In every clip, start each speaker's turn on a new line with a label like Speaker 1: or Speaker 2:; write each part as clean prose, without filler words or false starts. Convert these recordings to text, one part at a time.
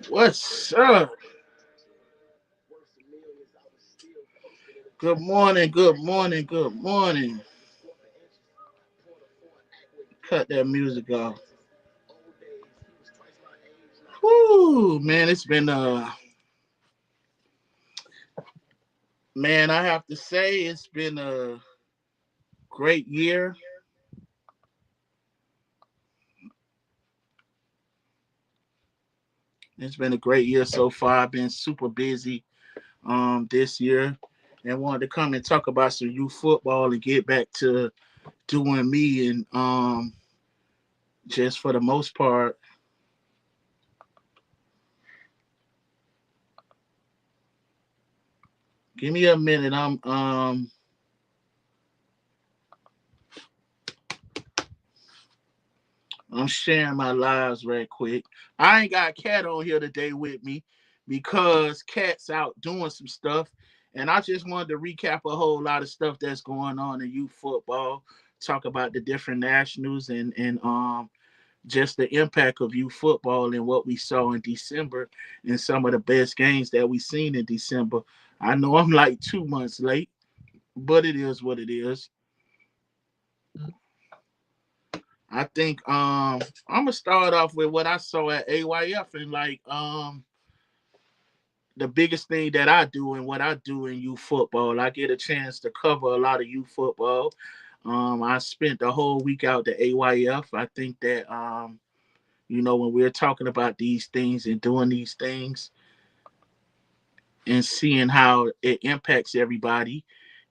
Speaker 1: What's up? Good morning, good morning, good morning. Cut that music off. Whoo, man, it's been man, I have to say it's been a great year. It's been a great year so far. I've been super busy this year and wanted to come and talk about some youth football and get back to doing me and just for the most part. Give me a minute. I'm sharing my lives right quick. I ain't got Cat on here today with me because Cat's out doing some stuff. And I just wanted to recap a whole lot of stuff that's going on in youth football, talk about the different nationals and just the impact of youth football and what we saw in December and some of the best games that we seen in December. I know I'm like 2 months late, but it is what it is. I think I'm gonna start off with what I saw at AYF and like the biggest thing that I do and what I do in youth football. I get a chance to cover a lot of youth football. I spent the whole week out to AYF. I think that when we're talking about these things and doing these things and seeing how it impacts everybody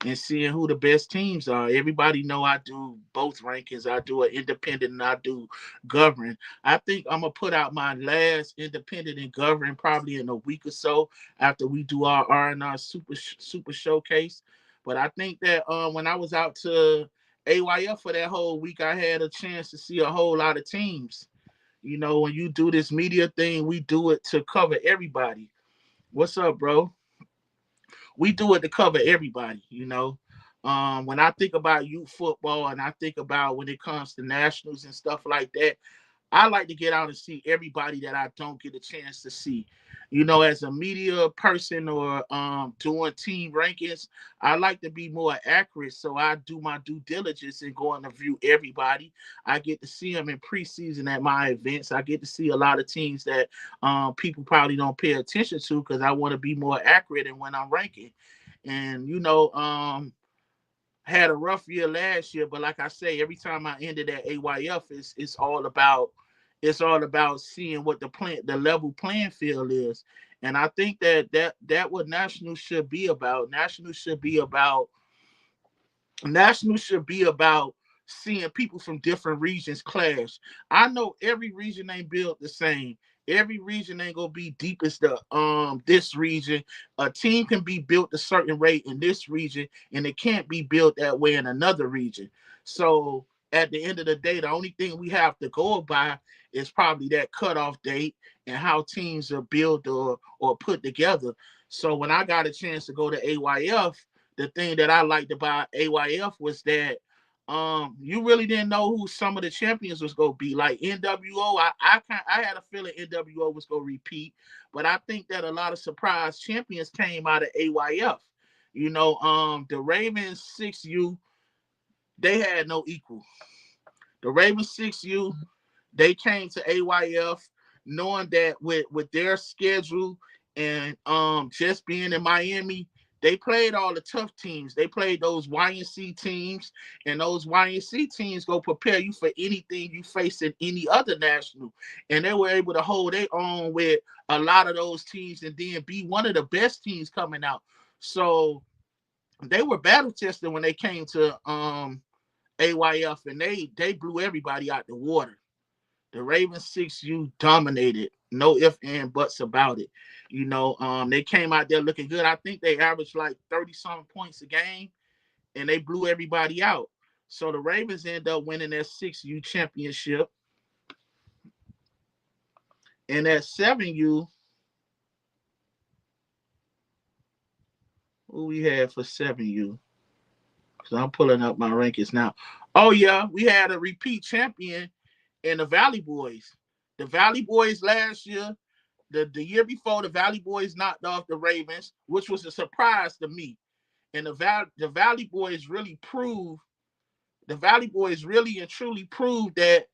Speaker 1: and seeing who the best teams are. Everybody know I do both rankings. I do an independent and I do govern. I think I'm gonna put out my last independent and govern probably in a week or so after we do our R&R super showcase. But I think that when I was out to AYF for that whole week, I had a chance to see a whole lot of teams. When you do this media thing, we do it to cover everybody. What's up, bro? We do it to cover everybody. When I think about youth football and I think about when it comes to nationals and stuff like that, I like to get out and see everybody that I don't get a chance to see. As a media person or doing team rankings, I like to be more accurate. So I do my due diligence and go and review everybody. I get to see them in preseason at my events. I get to see a lot of teams that people probably don't pay attention to because I want to be more accurate in when I'm ranking. And had a rough year last year, but like I say, every time I ended at AYF, it's all about seeing what the level playing field is. And I think that what nationals should be about. Nationals should be about seeing people from different regions clash. I know every region ain't built the same. Every region ain't gonna be deep as the this region. A team can be built a certain rate in this region, and it can't be built that way in another region. So at the end of the day, the only thing we have to go by is probably that cutoff date and how teams are built or put together. So when I got a chance to go to AYF, the thing that I liked about AYF was that you really didn't know who some of the champions was gonna be. Like NWO, I had a feeling NWO was gonna repeat, but I think that a lot of surprise champions came out of AYF. The Ravens 6U, they had no equal. The Ravens 6U, they came to AYF knowing that with their schedule and just being in Miami, they played all the tough teams. They played those YNC teams, and those YNC teams go prepare you for anything you face in any other national. And they were able to hold their own with a lot of those teams and then be one of the best teams coming out. So they were battle tested when they came to AYF, and they blew everybody out the water. The Ravens 6U dominated. No ifs and buts about it. They came out there looking good. I think they averaged like 30-something points a game, and they blew everybody out. So the Ravens ended up winning their 6U championship. And at 7U, who we had for 7U? Because I'm pulling up my rankings now. Oh, yeah, we had a repeat champion in the Valley Boys. The Valley Boys last year, the year before, the Valley Boys knocked off the Ravens, which was a surprise to me. And the Valley Boys really and truly proved that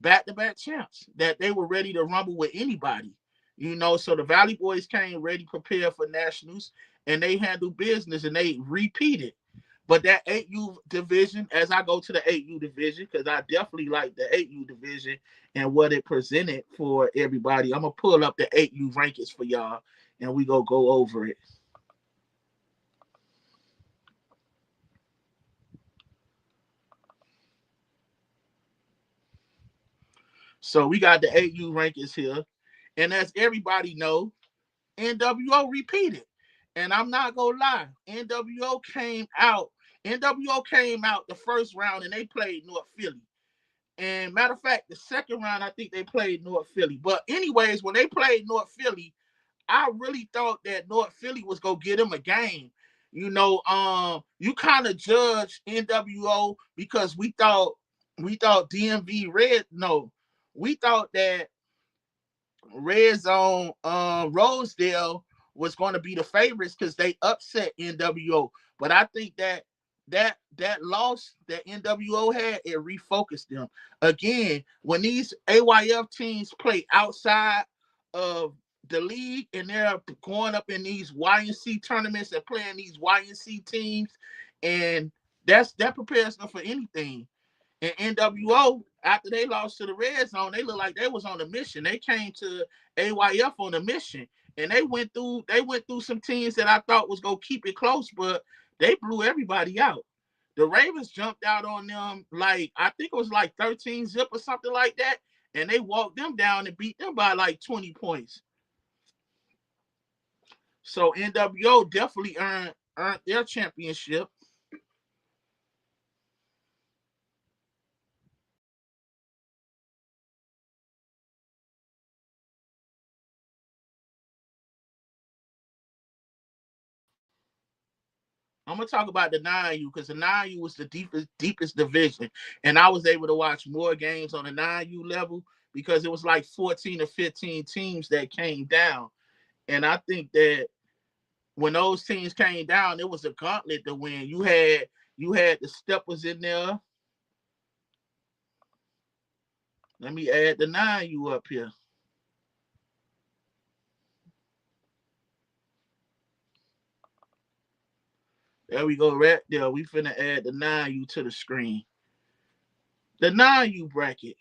Speaker 1: back-to-back champs, that they were ready to rumble with anybody. So the Valley Boys came ready, prepared for nationals, and they handled business, and they repeated. But that 8U division, as I go to the 8U division, because I definitely like the 8U division and what it presented for everybody, I'm going to pull up the 8U rankings for y'all, and we go over it. So we got the 8U rankings here. And as everybody know, NWO repeated. And I'm not going to lie, NWO came out the first round, and they played North Philly. And matter of fact, the second round, I think they played North Philly. But anyways, when they played North Philly, I really thought that North Philly was going to get them a game. You kind of judged NWO because we thought DMV Red. No, we thought that Red Zone Rosedale was going to be the favorites because they upset NWO. But I think that loss that NWO had, it refocused them. Again, when these AYF teams play outside of the league and they're going up in these YNC tournaments and playing these YNC teams, and that prepares them for anything. And NWO, after they lost to the Red Zone, they looked like they was on a mission. They came to AYF on a mission, and they went through some teams that I thought was gonna keep it close, but they blew everybody out. The Ravens jumped out on them like, I think it was like 13-0 or something like that, and they walked them down and beat them by like 20 points. So NWO definitely earned their championship. I'm gonna talk about the 9U because the 9U was the deepest division, and I was able to watch more games on the 9U level because it was like 14 or 15 teams that came down, and I think that when those teams came down, it was a gauntlet to win. You had the Steppers in there. Let me add the 9U up here. There we go, right there. We finna add the 9U to the screen. The 9U bracket.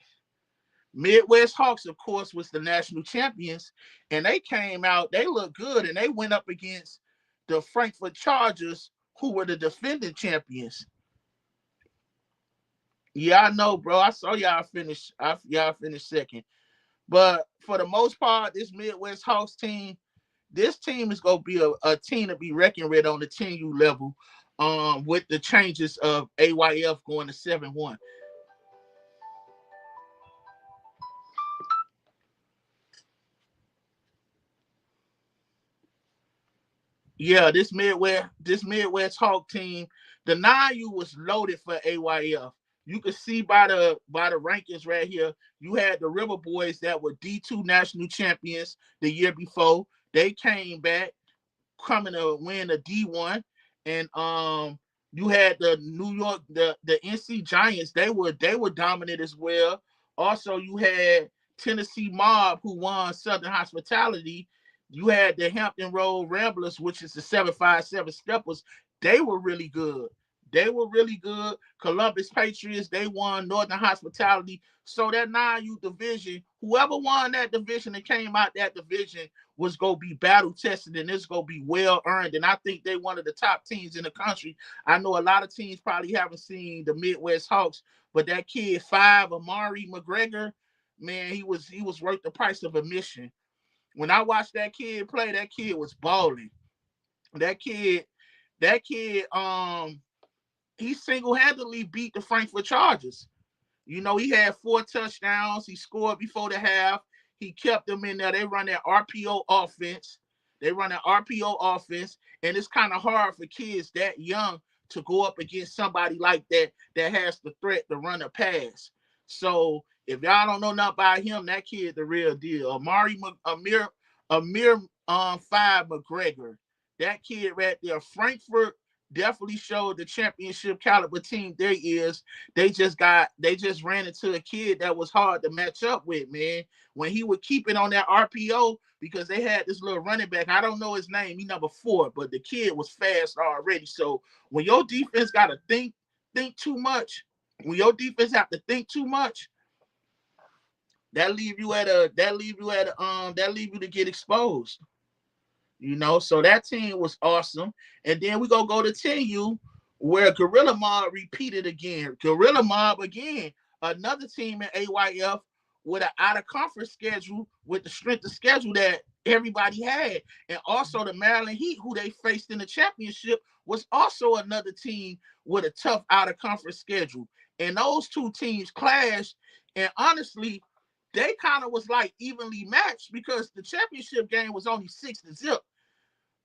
Speaker 1: Midwest Hawks, of course, was the national champions, and they came out, they looked good, and they went up against the Frankfurt Chargers, who were the defending champions. Yeah, I know, bro. I saw y'all finish second. But for the most part, this Midwest Hawks team, this team is going to be a team to be reckoned with on the 10U level, with the changes of AYF going to 7-1. Yeah, this Midwest Hawk team, the 9U was loaded for AYF. You can see by the rankings right here, you had the River Boys that were D2 national champions the year before. They came back. coming to win the D1, and you had the New York the NC Giants. They were dominant as well. Also, you had Tennessee Mob who won Southern Hospitality. You had the Hampton Road Ramblers, which is the 757 Steppers. They were really good. They were really good. Columbus Patriots, they won Northern Hospitality. So that 9U division, whoever won that division and came out that division was going to be battle tested, and it's going to be well earned. And I think they one of the top teams in the country. I know a lot of teams probably haven't seen the Midwest Hawks, but that kid 5, Amari McGregor, man, he was worth the price of admission. When I watched that kid play, that kid was balling. That kid, that kid, he single-handedly beat the Frankfurt Chargers. You know, he had 4 touchdowns. He scored before the half. He kept them in there. They run that RPO offense. And it's kind of hard for kids that young to go up against somebody like that that has the threat to run a pass. So if y'all don't know nothing about him, that kid the real deal. Amir 5 McGregor. That kid right there. Frankfurt definitely showed the championship caliber team there is. They just ran into a kid that was hard to match up with, man. When he would keep it on that RPO, because they had this little running back. I don't know his name. He number 4, but the kid was fast already. So when your defense got to think too much, when your defense have to think too much, that leave you to get exposed. You know, so that team was awesome. And then we gonna go to 10U, where Gorilla Mob repeated again. Gorilla Mob again, another team in AYF with an out of conference schedule, with the strength of schedule that everybody had. And also the Maryland Heat, who they faced in the championship, was also another team with a tough out of conference schedule. And those two teams clashed. And honestly, they kind of was like evenly matched, because the championship game was only 6-0.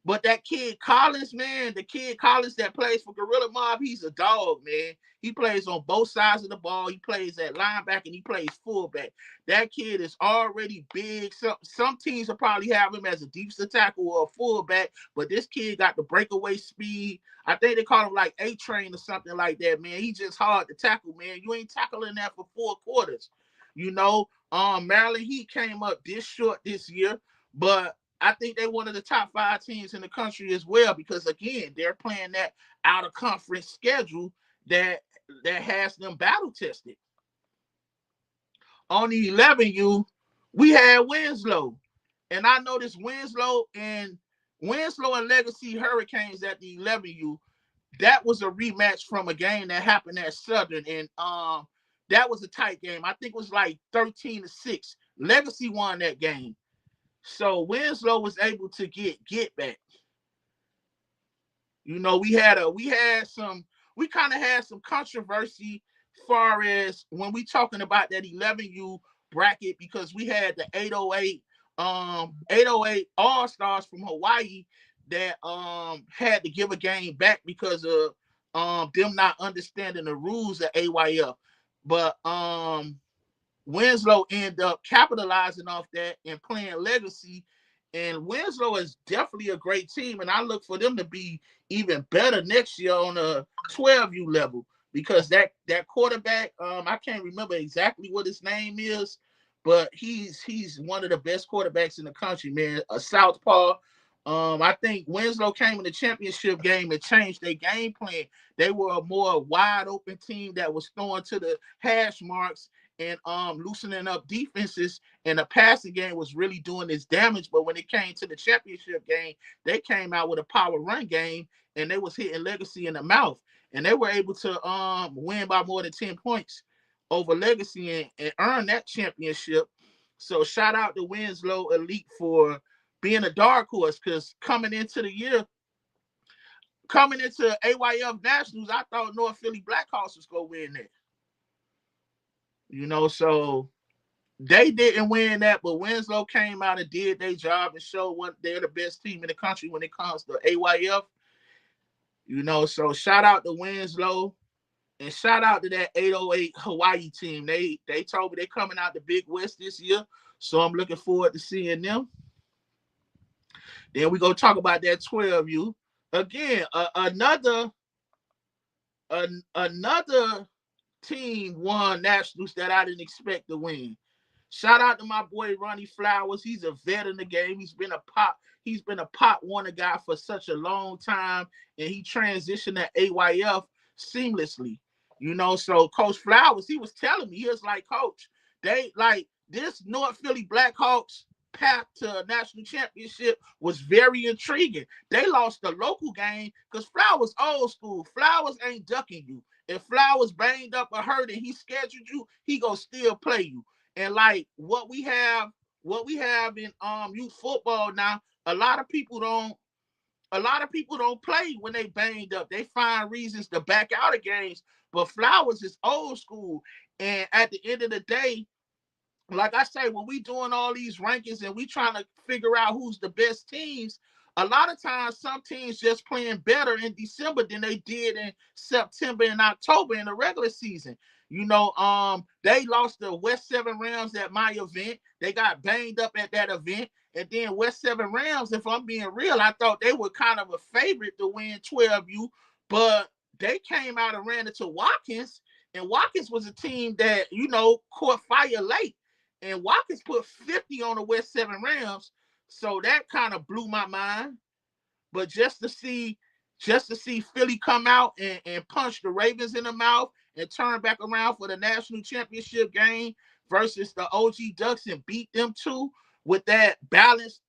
Speaker 1: But that kid Collins, man, the kid Collins that plays for Gorilla Mob, he's a dog, man. He plays on both sides of the ball. He plays at linebacker and he plays fullback. That kid is already big. Some teams will probably have him as a defensive tackle or a fullback, but this kid got the breakaway speed. I think they call him like A-Train or something like that, man. He's just hard to tackle, man. You ain't tackling that for 4 quarters. You know, Maryland Heat came up this short this year, but I think they're one of the top 5 teams in the country as well, because again, they're playing that out of conference schedule that has them battle tested. On the 11U, we had Winslow, and I noticed Winslow and Legacy Hurricanes at the 11U. That was a rematch from a game that happened at Southern, and that was a tight game. I think it was like 13-6. Legacy won that game. So Winslow was able to get back. You know, we kind of had some controversy far as when we talking about that 11U bracket, because we had the 808 All-Stars from Hawaii that had to give a game back because of them not understanding the rules of AYF. But Winslow ended up capitalizing off that and playing Legacy. And Winslow is definitely a great team, and I look for them to be even better next year on a 12U level, because that quarterback, I can't remember exactly what his name is, but he's one of the best quarterbacks in the country, man. A southpaw. I think Winslow came in the championship game and changed their game plan. They were a more wide open team that was throwing to the hash marks and loosening up defenses, and the passing game was really doing its damage. But when it came to the championship game, they came out with a power run game, and they was hitting Legacy in the mouth, and they were able to win by more than 10 points over Legacy and earn that championship. So shout out to Winslow Elite for being a dark horse, because coming into AYF Nationals, I thought North Philly Blackhawks was going to win that. You know, so they didn't win that, but Winslow came out and did their job and showed what they're the best team in the country when it comes to AYF. You know, so shout out to Winslow, and shout out to that 808 Hawaii team. They told me they're coming out the Big West this year, so I'm looking forward to seeing them. Then we go talk about that 12U. Again, another team won nationals that I didn't expect to win. Shout out to my boy Ronnie Flowers. He's a vet in the game. He's been a pop Warner guy for such a long time, and he transitioned to AYF seamlessly. So Coach Flowers, he was telling me, he was like, Coach, they like this North Philly Blackhawks path to a national championship was very intriguing. They lost the local game because Flowers old school. Flowers ain't ducking you. If Flowers banged up or hurt and he scheduled you, he gonna still play you. And like what we have in youth football now, a lot of people don't play when they banged up. They find reasons to back out of games. But Flowers is old school. And at the end of the day, like I say, when we doing all these rankings and we trying to figure out who's the best teams, a lot of times some teams just playing better in December than they did in September and October in the regular season. They lost the West 7 Rams at my event. They got banged up at that event. And then West 7 Rams, if I'm being real, I thought they were kind of a favorite to win 12U, but they came out and ran into Watkins, and Watkins was a team that, caught fire late, and Watkins put 50 on the West 7 Rams. So that kind of blew my mind. But just to see Philly come out and punch the Ravens in the mouth and turn back around for the national championship game versus the OG Ducks and beat them too with that balanced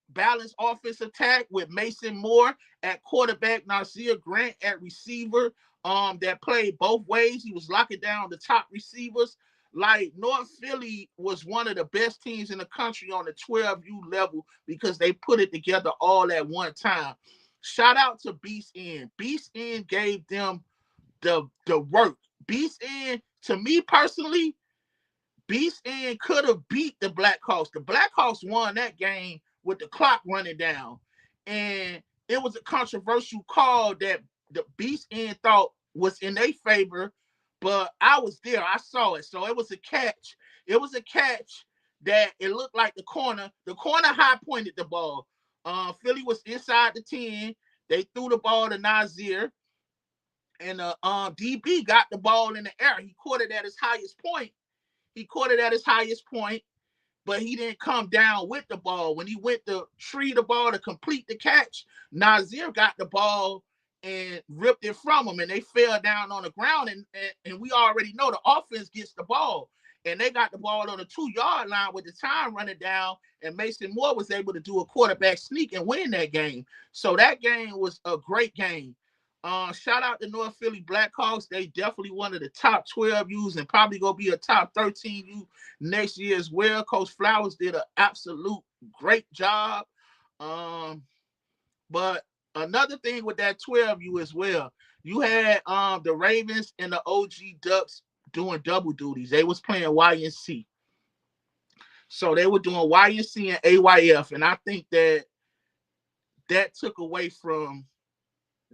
Speaker 1: offense attack with Mason Moore at quarterback, Nasir Grant at receiver, that played both ways. He was locking down the top receivers. Like North Philly was one of the best teams in the country on the 12U level because they put it together all at one time. Shout out to Beast End. Beast End gave them the work. Beast End, to me personally, Beast End could have beat the Blackhawks. The Blackhawks won that game with the clock running down. And it was a controversial call that the Beast End thought was in their favor, but I was there. I saw it. So it was a catch. It was a catch that it looked like the corner high pointed the ball. Philly was inside the 10. They threw the ball to Nazir, and the DB got the ball in the air. He caught it at his highest point. But he didn't come down with the ball. When he went to tree the ball to complete the catch, Nazir got the ball and ripped it from him, and they fell down on the ground. And we already know the offense gets the ball, and they got the ball on the 2-yard line with the time running down, and Mason Moore was able to do a quarterback sneak and win that game. So that game was a great game. Shout out to North Philly Blackhawks. They definitely one of the top 12Us and probably gonna be a top 13U next year as well. Coach Flowers did an absolute great job. But another thing with that 12U as well, you had the Ravens and the OG Ducks doing double duties. They was playing YNC. So they were doing YNC and AYF, and I think that took away from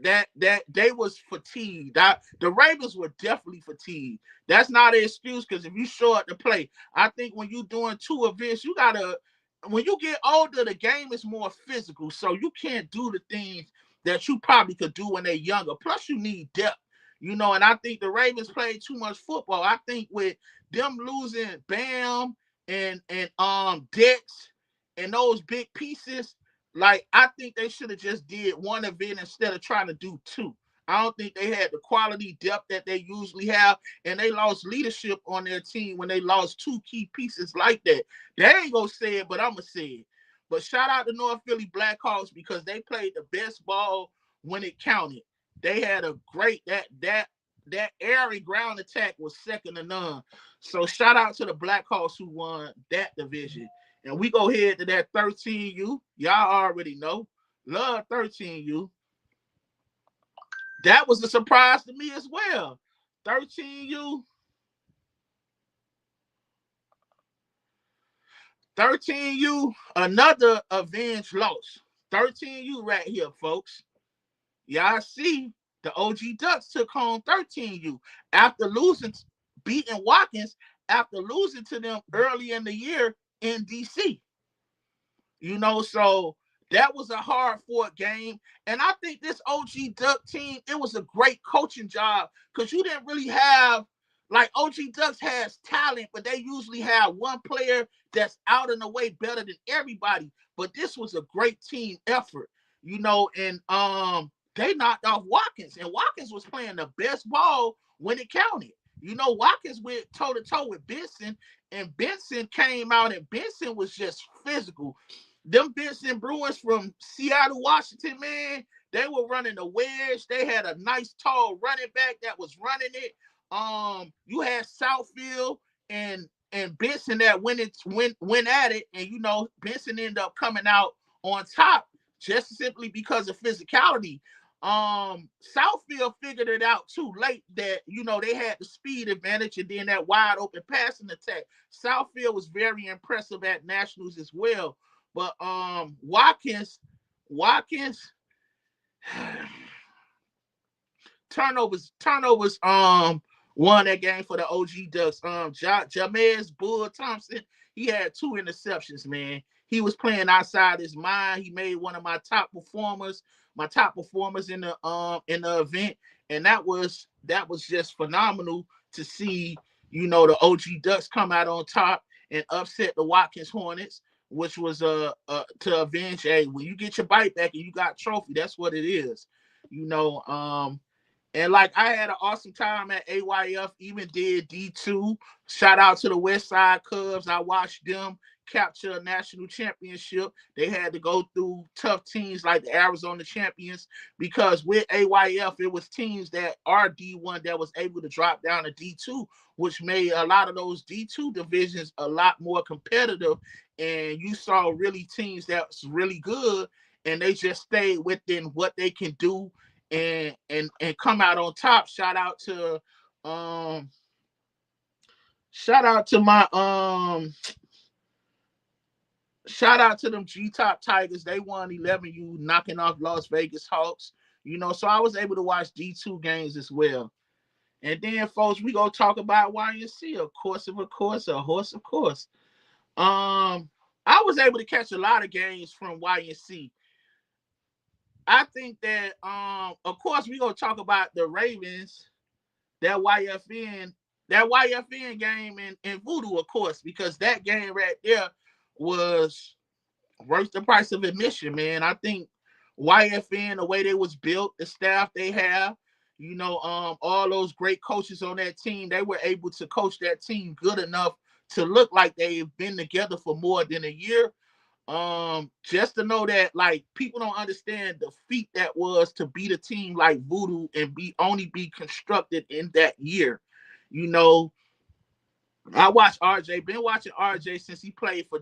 Speaker 1: that they was fatigued. The Ravens were definitely fatigued. That's not an excuse because if you show up to play, I think when you're doing two events, when you get older, the game is more physical. So you can't do the things that you probably could do when they're younger. Plus, you need depth. And I think the Ravens played too much football. I think with them losing Bam and Dex and those big pieces, like, I think they should have just did one event instead of trying to do two. I don't think they had the quality depth that they usually have, and they lost leadership on their team when they lost two key pieces like that. They ain't gonna say it, but I'm gonna say it. But shout out to North Philly Blackhawks because they played the best ball when it counted. They had a great that airy ground attack was second to none. So shout out to the Blackhawks who won that division. And we go ahead to that 13U. Y'all already know. Love 13U. That was a surprise to me as well. 13U. 13U, another avenged loss. 13U right here, folks. Y'all see the OG Ducks took home 13U after beating Watkins after losing to them early in the year in DC. So That was a hard fought game. And I think this OG Duck team, it was a great coaching job because you didn't really have, like, OG Ducks has talent, but they usually have one player that's out and away better than everybody. But this was a great team effort, and they knocked off Watkins, and Watkins was playing the best ball when it counted. Watkins went toe to toe with Benson, and Benson came out, and Benson was just physical. Them Benson Bruins from Seattle, Washington, man, they were running the wedge. They had a nice tall running back that was running it. You had Southfield and Benson that went at it, and Benson ended up coming out on top just simply because of physicality. Southfield figured it out too late that they had the speed advantage, and then that wide open passing attack. Southfield was very impressive at nationals as well. But Watkins turnovers won that game for the OG Ducks. Jamez Bull Thompson, he had 2 interceptions, man. He was playing outside his mind. He made one of my top performers in the event, and that was just phenomenal to see, the OG Ducks come out on top and upset the Watkins Hornets, which was to avenge. Hey, when you get your bite back and you got trophy, that's what it is. And like, I had an awesome time at AYF, even did D2. Shout out to the West Side Cubs. I watched them capture a national championship. They had to go through tough teams like the Arizona Champions, because with AYF, it was teams that are D1 that was able to drop down to D2, which made a lot of those D2 divisions a lot more competitive. And you saw really teams that's really good, and they just stayed within what they can do and come out on top. Shout out to them G-Top Tigers. They won 11U, knocking off Las Vegas Hawks. So I was able to watch D2 games as well. And then, folks, we gonna talk about YNC, of course, a horse, of course. I was able to catch a lot of games from YNC. I think that, of course, we gonna talk about the Ravens, that YFN game in Voodoo, of course, because that game right there was worth the price of admission, man. I think YFN, the way they was built, the staff they have, all those great coaches on that team, they were able to coach that team good enough to look like they've been together for more than a year. Just to know that, like, people don't understand the feat that was to beat a team like Voodoo and be constructed in that year. I watched RJ. Been watching RJ since he played for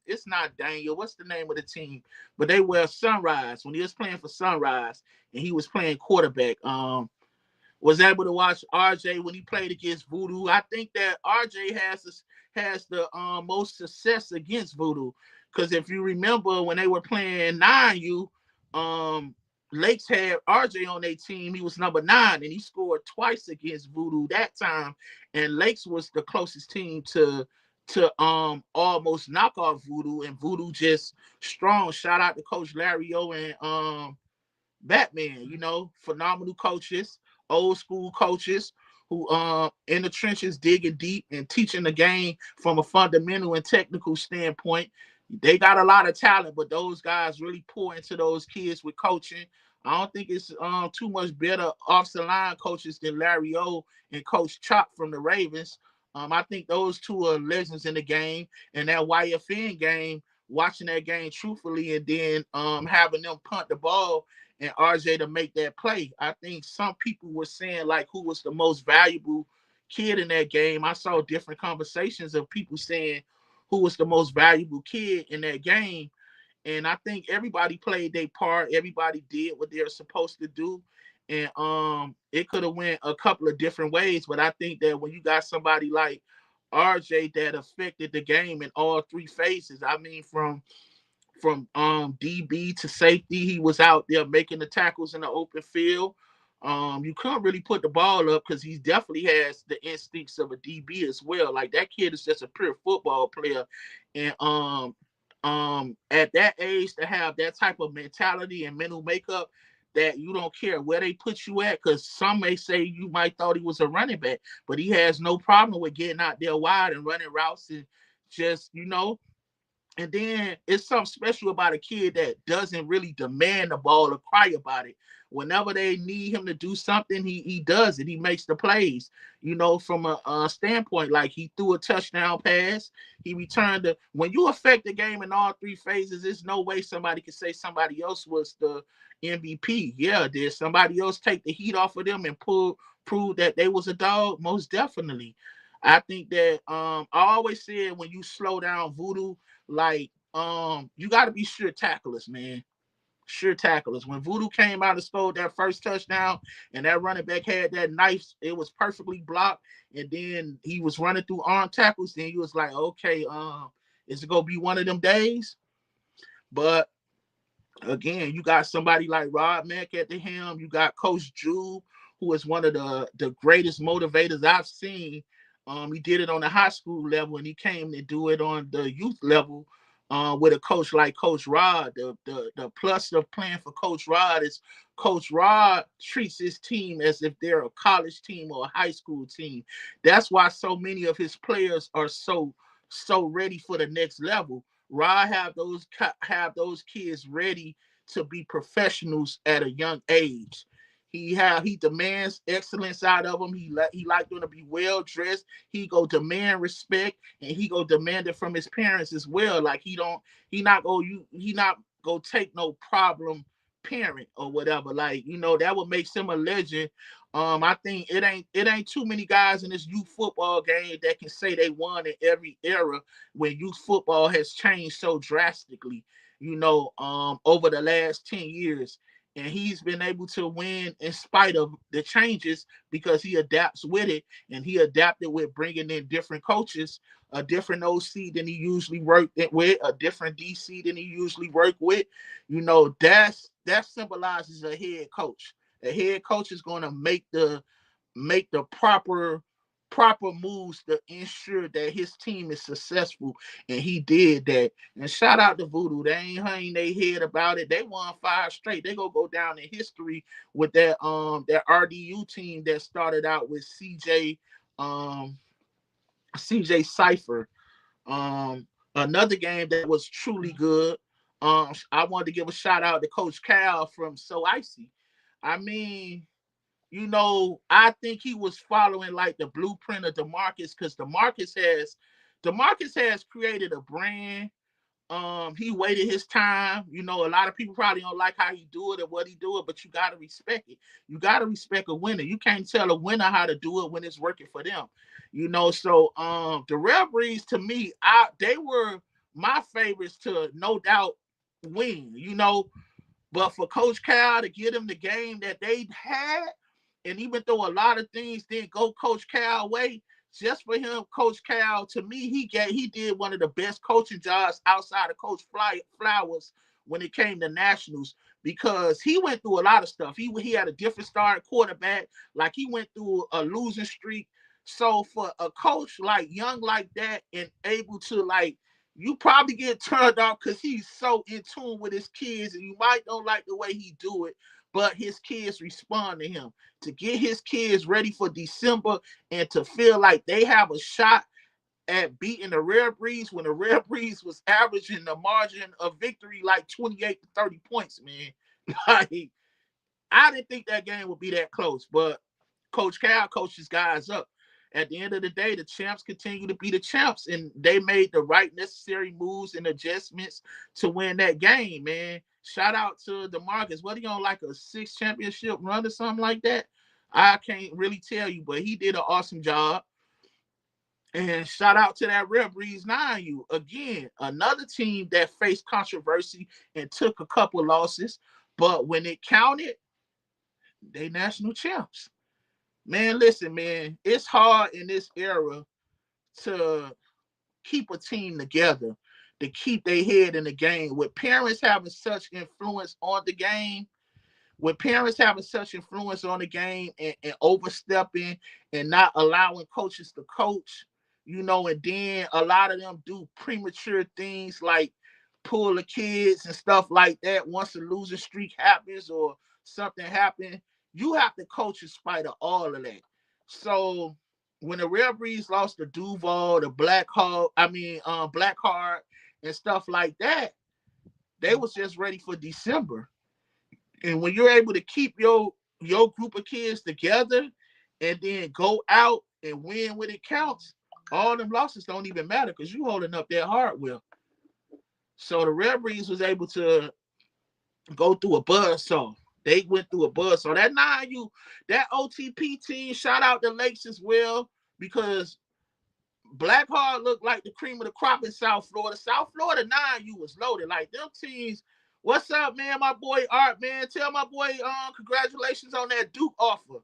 Speaker 1: it's not Daniel. What's the name of the team? But they were Sunrise when he was playing for Sunrise, and he was playing quarterback. Was able to watch RJ when he played against Voodoo. I think that RJ has the most success against Voodoo, because if you remember when they were playing 9U, Lakes had RJ on their team. He was number 9, and he scored twice against Voodoo that time. And Lakes was the closest team to almost knock off Voodoo, and Voodoo just strong. Shout out to Coach Larry O and Batman. Phenomenal coaches, old school coaches who in the trenches digging deep and teaching the game from a fundamental and technical standpoint. They got a lot of talent, but those guys really pour into those kids with coaching. I don't think it's too much better offensive line coaches than Larry O and Coach Chop from the Ravens. I think those two are legends in the game. And that YFN game, watching that game truthfully, and then having them punt the ball and RJ to make that play. I think some people were saying, like, who was the most valuable kid in that game. I saw different conversations of people saying who was the most valuable kid in that game. And I think everybody played their part. Everybody did what they're supposed to do. And it could have went a couple of different ways. But I think that when you got somebody like RJ that affected the game in all 3 phases, I mean, from DB to safety, he was out there making the tackles in the open field. You couldn't really put the ball up because he definitely has the instincts of a DB as well. Like, that kid is just a pure football player. And at that age to have that type of mentality and mental makeup that you don't care where they put you at, because some may say you might thought he was a running back, but he has no problem with getting out there wide and running routes and just, and then it's something special about a kid that doesn't really demand the ball or cry about it. Whenever they need him to do something, he does it. He makes the plays. From a standpoint, like he threw a touchdown pass. He returned the. When you affect the game in all three phases, there's no way somebody could say somebody else was the MVP. Yeah, did somebody else take the heat off of them and prove that they was a dog? Most definitely. I think that I always said when you slow down Voodoo, like you got to be sure tacklers, man. Sure tacklers. When Voodoo came out and scored that first touchdown, and that running back had that knife, it was perfectly blocked, and then he was running through arm tackles. Then he was like, okay, is it gonna be one of them days? But again, you got somebody like Rod Mack at the helm. You got Coach Drew, who is one of the greatest motivators I've seen. He did it on the high school level, and he came to do it on the youth level with a coach like Coach Rod. The plus of playing for Coach Rod is Coach Rod treats his team as if they're a college team or a high school team. That's why so many of his players are so ready for the next level. Rod have those kids ready to be professionals at a young age. He demands excellence out of them. He like them to be well dressed. He go demand respect, and he go demand it from his parents as well. Like he not go take no problem parent or whatever. Like that would make him a legend. I think it ain't too many guys in this youth football game that can say they won in every era when youth football has changed so drastically, over the last 10 years. And he's been able to win in spite of the changes because he adapts with it, and he adapted with bringing in different coaches, a different OC than he usually worked with, a different DC than he usually worked with. That symbolizes a head coach. A head coach is going to make the proper moves to ensure that his team is successful, and he did that. And shout out to Voodoo. They ain't hanging their head about it. They won 5 straight. They gonna go down in history with that RDU team that started out with CJ Cipher. Another game that was truly good. I wanted to give a shout out to Coach Cal from So Icy. I mean, I think he was following like the blueprint of DeMarcus, because DeMarcus has created a brand. He waited his time. A lot of people probably don't like how he do it or what he do it, but you gotta respect it. You gotta respect a winner. You can't tell a winner how to do it when it's working for them. So the Rev Breeds, to me, they were my favorites to no doubt win. But for Coach Cal to get him the game that they had, and even though a lot of things didn't go Coach Cal way, just for him, Coach Cal, to me, he did one of the best coaching jobs outside of Coach Flowers when it came to nationals, because he went through a lot of stuff. He had a different starting quarterback, like he went through a losing streak. So for a coach like young like that and able to like, you probably get turned off because he's so in tune with his kids, and you might don't like the way he do it, but his kids respond to him. To get his kids ready for December and to feel like they have a shot at beating the Rare Breeze when the Rare Breeze was averaging the margin of victory like 28 to 30 points, man. Like, I didn't think that game would be that close, but Coach Cal coaches guys up. At the end of the day, the champs continue to be the champs, and they made the right necessary moves and adjustments to win that game, man. Shout out to DeMarcus. What, he on like a 6 championship run or something like that? I can't really tell you, but he did an awesome job. And shout out to that Red Breeze 9U. Again, another team that faced controversy and took a couple losses, but when it counted, they national champs. Man, listen, man, it's hard in this era to keep a team together, to keep their head in the game. With parents having such influence on the game, and overstepping and not allowing coaches to coach, and then a lot of them do premature things like pull the kids and stuff like that. Once a losing streak happens or something happens, you have to coach in spite of all of that. So when the Rare Breeds lost to Duval, the Blackheart and stuff like that, they was just ready for December. And when you're able to keep your group of kids together and then go out and win when it counts, all them losses don't even matter because you holding up that hardware. So the Red Breeds was able to go through a buzzsaw. They went through a buzzsaw. That 9U, that OTP team, shout out to Lakes as well, because Blackheart looked like the cream of the crop in South Florida. South Florida 9U was loaded. Like them teams. What's up, man? My boy Art, man. Tell my boy congratulations on that Duke offer.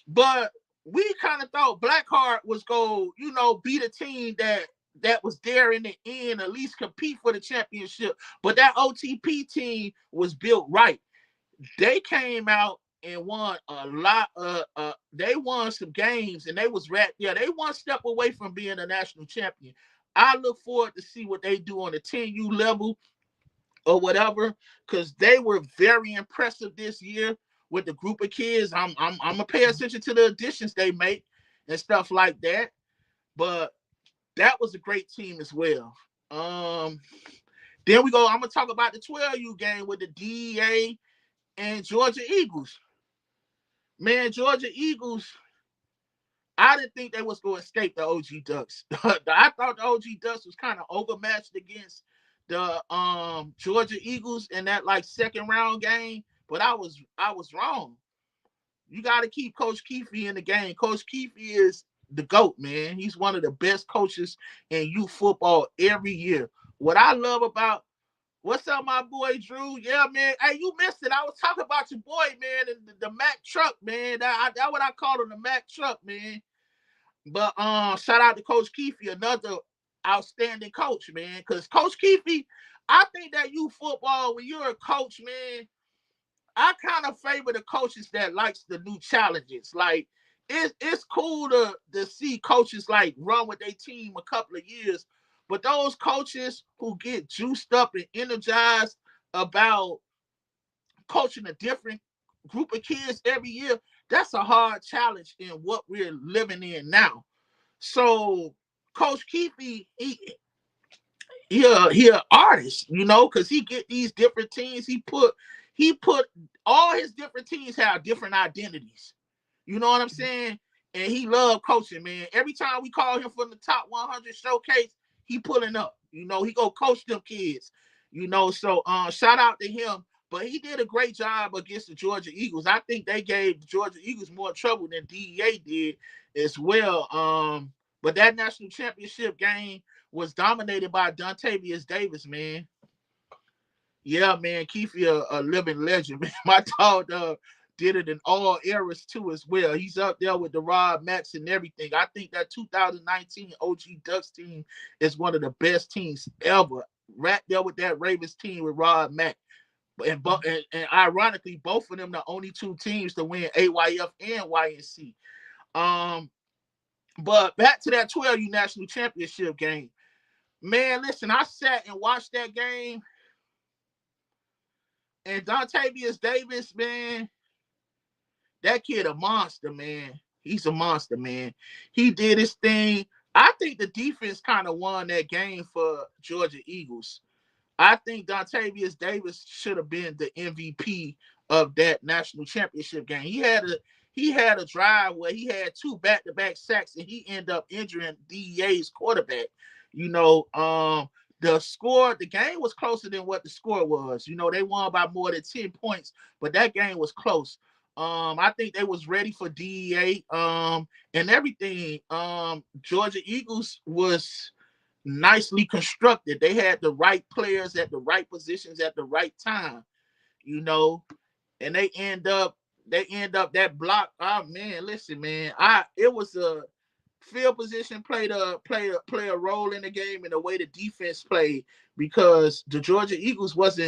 Speaker 1: But we kind of thought Blackheart was going, beat a team that was there in the end, at least compete for the championship. But that OTP team was built right. They came out and won a lot. They won some games, and they was right there. They one step away from being a national champion. I look forward to see what they do on the 10U level or whatever, because they were very impressive this year with the group of kids. I'm gonna pay attention to the additions they make and stuff like that. But that was a great team as well. Then I'm gonna talk about the 12U game with the DEA and Georgia Eagles. Man, Georgia Eagles, I didn't think they was going to escape the OG Ducks. I thought the OG Ducks was kind of overmatched against the Georgia Eagles in that second round game, but I was wrong. You got to keep Coach Keefe in the game. Coach Keefe is the GOAT, man. He's one of the best coaches in youth football every year. What I love about What's up, my boy Drew? Yeah, man. Hey, you missed it. I was talking about your boy, man, and the Mack truck, man. That's what I call him, the Mack truck, man. But shout out to Coach Keefe, another outstanding coach, man. Because Coach Keefe, I think that youth football, when you're a coach, man, I kind of favor the coaches that likes the new challenges. Like, it's cool to see coaches run with their team a couple of years, but those coaches who get juiced up and energized about coaching a different group of kids every year, that's a hard challenge in what we're living in now. So Coach Keefe, he an artist, because he get these different teams. He put all his different teams have different identities. You know what I'm saying? And he loved coaching, man. Every time we call him for the top 100 showcase, he pulling up. He go coach them kids. So shout out to him. But he did a great job against the Georgia Eagles. I think they gave the Georgia Eagles more trouble than DEA did as well. But that national championship game was dominated by Dontavius Davis, man. Yeah, man, Keefe a living legend, man. My dog did it in all eras too as well. He's up there with the Rod Max and everything. I think that 2019 OG Ducks team is one of the best teams ever. Right there with that Ravens team with Rod Mack. And ironically, both of them the only two teams to win AYF and YNC. But back to that 12U national championship game. Man, listen, I sat and watched that game. And Dontavius Davis, man, that kid a monster, man. He's a monster, man. He did his thing. I think the defense kind of won that game for Georgia Eagles. I think Dontavius Davis should have been the MVP of that national championship game. He had a drive where he had 2 back-to-back sacks, and he ended up injuring DEA's quarterback. The game was closer than what the score was. They won by more than 10 points, but that game was close. I think they was ready for DEA and everything. Georgia Eagles was nicely constructed. They had the right players at the right positions at the right time, and they end up that block. Oh man, listen, man. It was a field position played a role in the game and the way the defense played, because the Georgia Eagles was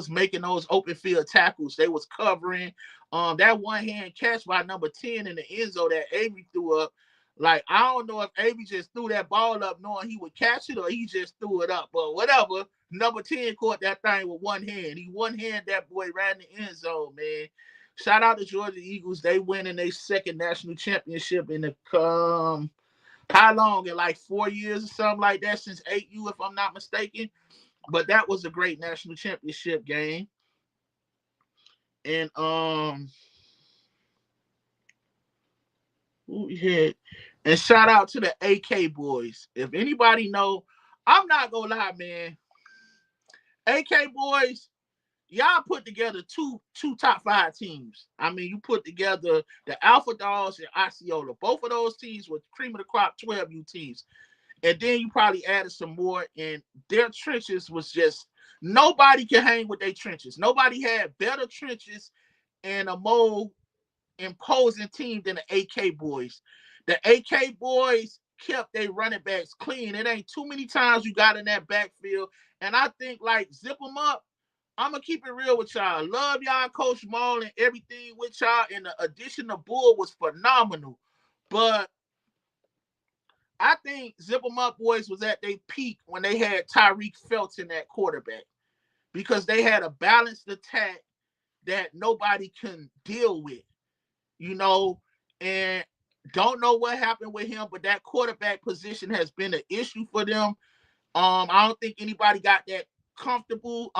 Speaker 1: making those open field tackles. They was covering that one hand catch by number 10 in the end zone that Avery threw up. Like, I don't know if AB just threw that ball up knowing he would catch it or he just threw it up. But whatever. Number 10 caught that thing with one hand. He one hand that boy right in the end zone, man. Shout out to Georgia Eagles. They winning their second national championship in the how long? In like 4 years or something like that, since 8U, if I'm not mistaken. But that was a great national championship game. And who we had? And shout out to the AK boys. If anybody know, I'm not gonna lie, man. AK boys, y'all put together two top 5 teams. I mean, you put together the Alpha Dogs and Osceola. Both of those teams were cream of the crop 12U teams. And then you probably added some more, and their trenches was just nobody can hang with their trenches. Nobody had better trenches and a more imposing team than the AK boys. The AK boys kept their running backs clean. It ain't too many times you got in that backfield. And I think, like, zip them up. I'm going to keep it real with y'all. Love y'all, Coach Maul, and everything with y'all. And the addition of Bull was phenomenal. But I think Zip 'em Up Boys was at their peak when they had Tyreek Felton at quarterback, because they had a balanced attack that nobody can deal with, you know, and don't know what happened with him, but that quarterback position has been an issue for them. I don't think anybody got that comfortable.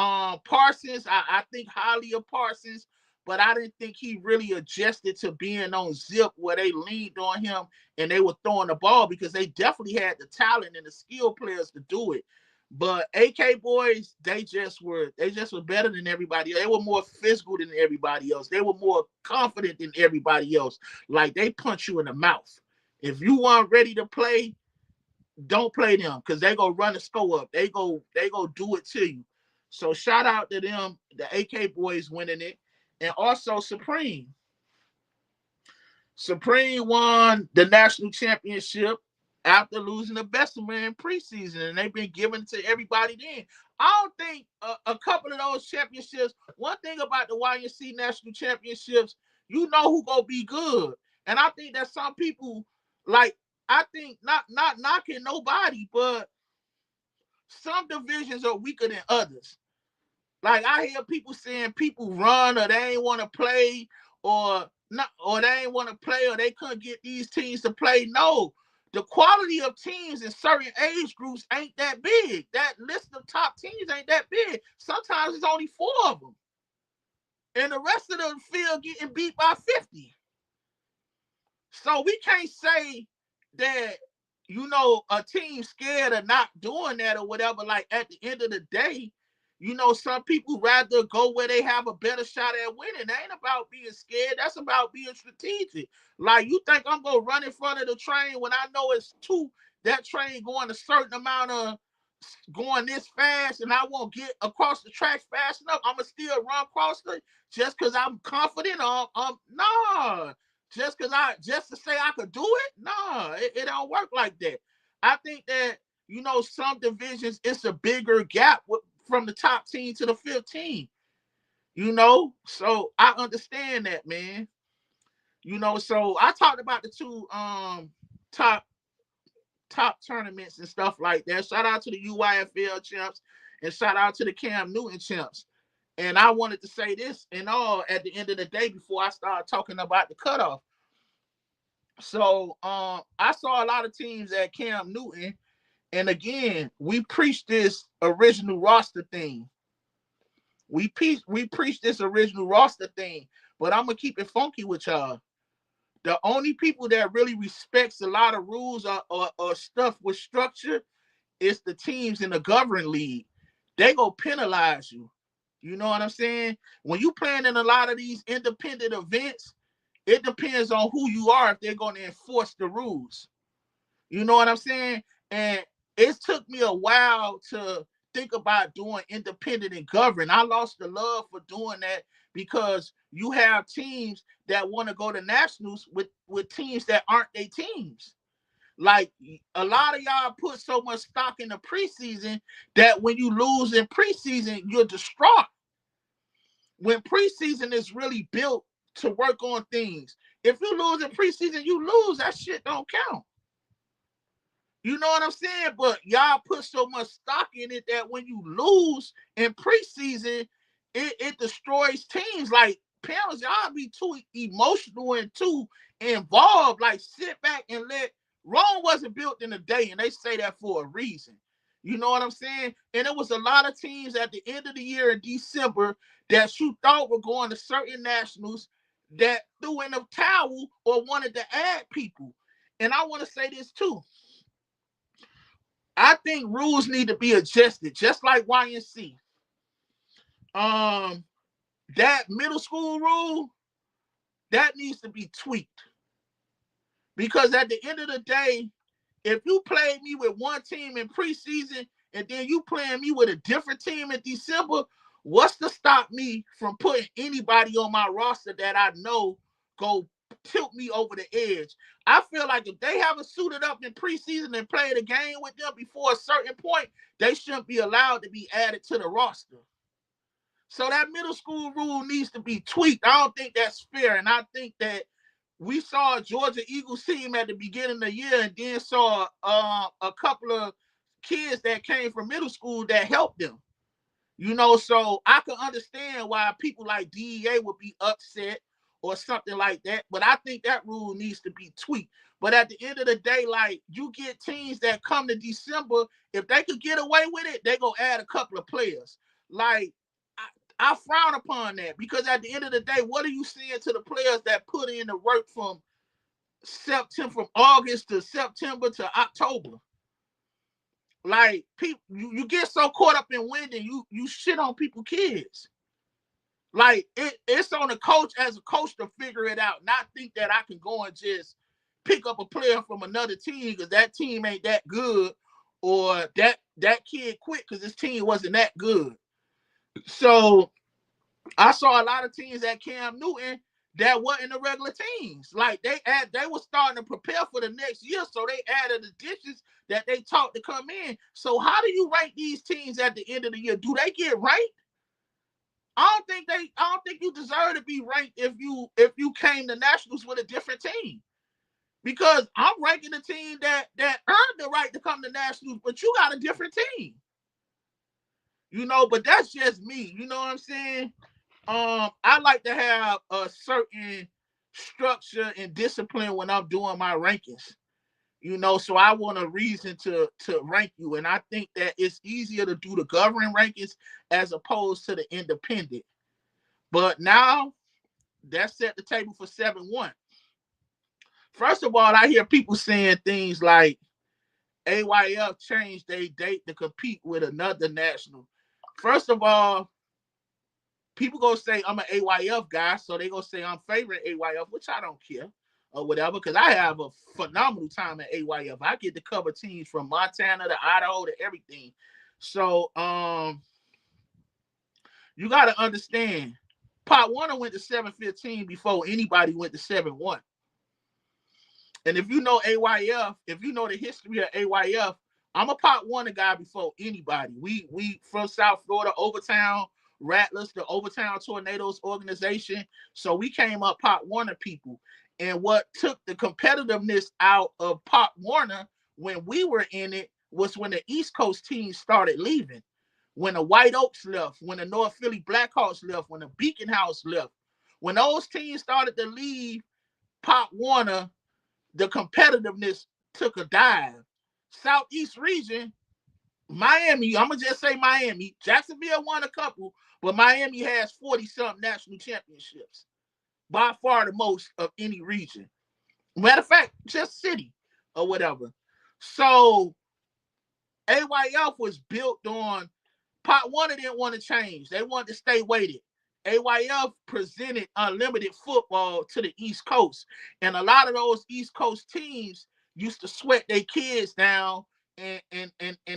Speaker 1: Parsons, I think highly of Parsons, but I didn't think he really adjusted to being on Zip where they leaned on him and they were throwing the ball, because they definitely had the talent and the skill players to do it. But AK boys, they just were better than everybody. They were more physical than everybody else. They were more confident than everybody else. Like, they punch you in the mouth. If you weren't ready to play, don't play them, because they go run the score up. They go do it to you. So shout out to them, the AK boys winning it. And also Supreme. Supreme won the national championship after losing the Bessemer in preseason, and they've been giving it to everybody then. I don't think a couple of those championships, one thing about the YNC national championships, you know who gonna be good. And I think that some people, like, I think not knocking nobody, but some divisions are weaker than others. Like, I hear people saying people run or they ain't want to play, or not, or they ain't want to play, or they couldn't get these teams to play. No, the quality of teams in certain age groups ain't that big. That list of top teams ain't that big. Sometimes it's only 4 of them, and the rest of the field getting beat by 50. So we can't say that, you know, a team scared of not doing that or whatever. Like, at the end of the day, you know, some people rather go where they have a better shot at winning. It ain't about being scared. That's about being strategic. Like, you think I'm going to run in front of the train when I know it's that train going a certain amount of, going this fast, and I won't get across the tracks fast enough? I'm going to still run across it just because I'm confident? No. Just to say I could do it? No, it don't work like that. I think that, you know, some divisions, it's a bigger gap from the top team to the 15. You know, so I understand that, man. You know, so I talked about the 2 top tournaments and stuff like that. Shout out to the UYFL champs and shout out to the Cam Newton champs. And I wanted to say this and all at the end of the day before I start talking about the cutoff. So I saw a lot of teams at Cam Newton, and again, we preached this original roster thing. We preached this original roster thing, but I'm gonna keep it funky with y'all. The only people that really respects a lot of rules or stuff with structure is the teams in the governing league. They go penalize you. You know what I'm saying? When you playing in a lot of these independent events, it depends on who you are if they're going to enforce the rules. You know what I'm saying? And it took me a while to think about doing independent and govern. I lost the love for doing that because you have teams that want to go to nationals with teams that aren't their teams. Like, a lot of y'all put so much stock in the preseason that when you lose in preseason, you're distraught. When preseason is really built to work on things, If you lose in preseason, you lose. That shit don't count. You know what I'm saying? But y'all put so much stock in it that when you lose in preseason, it destroys teams. Like parents, y'all be too emotional and too involved. Like sit back and let Rome wasn't built in a day, and they say that for a reason. You know what I'm saying? And it was a lot of teams at the end of the year in December that you thought were going to certain nationals that threw in a towel or wanted to add people. And I want to say this too. I think rules need to be adjusted, just like YNC. Um, that middle school rule that needs to be tweaked because at the end of the day, if you played me with one team in preseason and then you playing me with a different team in December, what's to stop me from putting anybody on my roster that I know go tilt me over the edge? I feel like if they haven't suited up in preseason and played a game with them before a certain point, they shouldn't be allowed to be added to the roster. So that middle school rule needs to be tweaked. I don't think that's fair. And I think that we saw a Georgia Eagles team at the beginning of the year and then saw a couple of kids that came from middle school that helped them. You know, so I can understand why people like DEA would be upset or something like that. But I think that rule needs to be tweaked. But at the end of the day, like you get teams that come to December, if they could get away with it, they go add a couple of players. Like I frown upon that because at the end of the day, what are you saying to the players that put in the work from August to September to October? Like people, you get so caught up in winning, you shit on people's kids. Like it's on the coach as a coach to figure it out, not think that I can go and just pick up a player from another team because that team ain't that good, or that kid quit because his team wasn't that good. So I saw a lot of teams at Cam Newton that wasn't the regular teams. Like they were starting to prepare for the next year, so they added additions that they taught to come in. So how do you rank these teams at the end of the year? Do they get ranked? I don't think you deserve to be ranked if you came to nationals with a different team. Because I'm ranking the team that earned the right to come to nationals, but you got a different team. You know, but that's just me. You know what I'm saying? I like to have a certain structure and discipline when I'm doing my rankings. You know, so I want a reason to rank you. And I think that it's easier to do the governing rankings as opposed to the independent. But now that set the table for 7-1. First of all, I hear people saying things like AYF changed their date to compete with another national. First of all, people gonna say I'm an AYF guy, so they gonna say I'm favoring AYF, which I don't care or whatever, because I have a phenomenal time at AYF. I get to cover teams from Montana to Idaho to everything. So you gotta understand, Pot Warner went to 7-15 before anybody went to 7-1. And if you know AYF, if you know the history of AYF, I'm a Pot Warner guy before anybody. We from South Florida, Overtown Rattlers, the Overtown Tornadoes organization. So we came up Pop Warner people. And what took the competitiveness out of Pop Warner when we were in it was when the East Coast teams started leaving. When the White Oaks left, when the North Philly Blackhawks left, when the Beacon House left. When those teams started to leave Pop Warner, the competitiveness took a dive. Southeast region, Miami, I'm going to just say Miami. Jacksonville won a couple, but Miami has 40-something national championships. By far the most of any region. Matter of fact, just city or whatever. So AYF was built on, Pot Warner didn't want to change. They wanted to stay weighted. AYF presented unlimited football to the East Coast. And a lot of those East Coast teams used to sweat their kids down and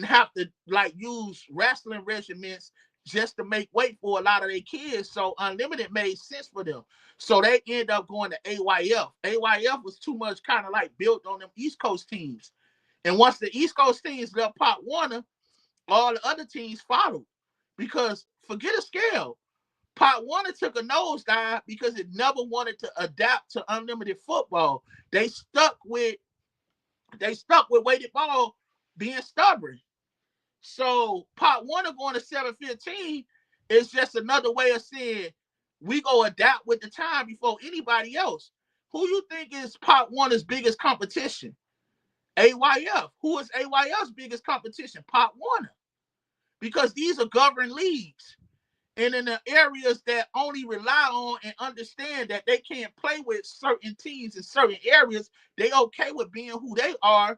Speaker 1: have to like use wrestling regiments just to make weight for a lot of their kids. So unlimited made sense for them. So they end up going to AYF. AYF was too much kind of like built on them East Coast teams. And once the East Coast teams left Pop Warner, all the other teams followed. Because forget a scale. Pot Warner took a nosedive because it never wanted to adapt to unlimited football. They stuck with weighted ball being stubborn. So Pot Warner going to 7-15 is just another way of saying we go adapt with the time before anybody else. Who you think is Pot Warner's biggest competition? AYF. Who is AYF's biggest competition? Pot Warner. Because these are governed leagues. And in the areas that only rely on and understand that they can't play with certain teams in certain areas, they okay with being who they are.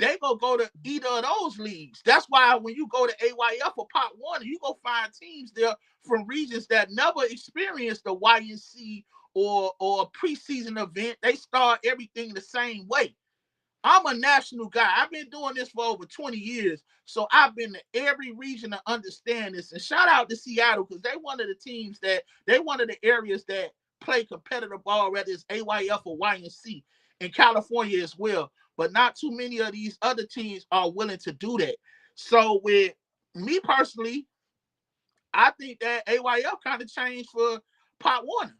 Speaker 1: They gonna go to either of those leagues. That's why when you go to AYF or Pot Warner, you go find teams there from regions that never experienced the YNC or a preseason event. They start everything the same way. I'm a national guy. I've been doing this for over 20 years. So I've been to every region to understand this. And shout out to Seattle because they one of the areas that play competitive ball, whether it's AYF or YNC, and California as well. But not too many of these other teams are willing to do that. So with me personally, I think that AYF kind of changed for Pot Warner.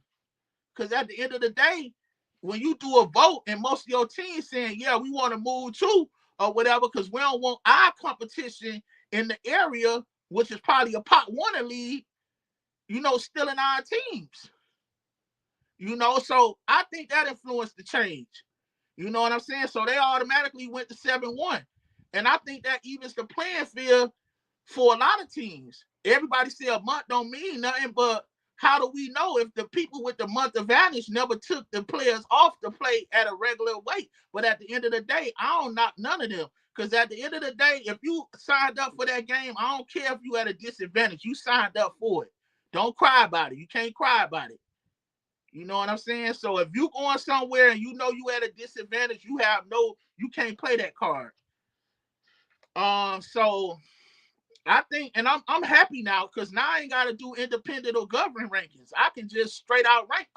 Speaker 1: Because at the end of the day, when you do a vote and most of your team saying, yeah, we want to move too, or whatever, because we don't want our competition in the area, which is probably a Pot Warner league, still in our teams. So I think that influenced the change. You know what I'm saying? So they automatically went to 7-1. And I think that evens the playing field for a lot of teams. Everybody say a month don't mean nothing, but how do we know if the people with the month advantage never took the players off the play at a regular weight? But at the end of the day, I don't knock none of them. Because at the end of the day, if you signed up for that game, I don't care if you at a disadvantage. You signed up for it. Don't cry about it. You can't cry about it. You know what I'm saying? So if you going somewhere and you at a disadvantage, you can't play that card. So I think, and I'm happy now because now I ain't got to do independent or government rankings. I can just straight out rank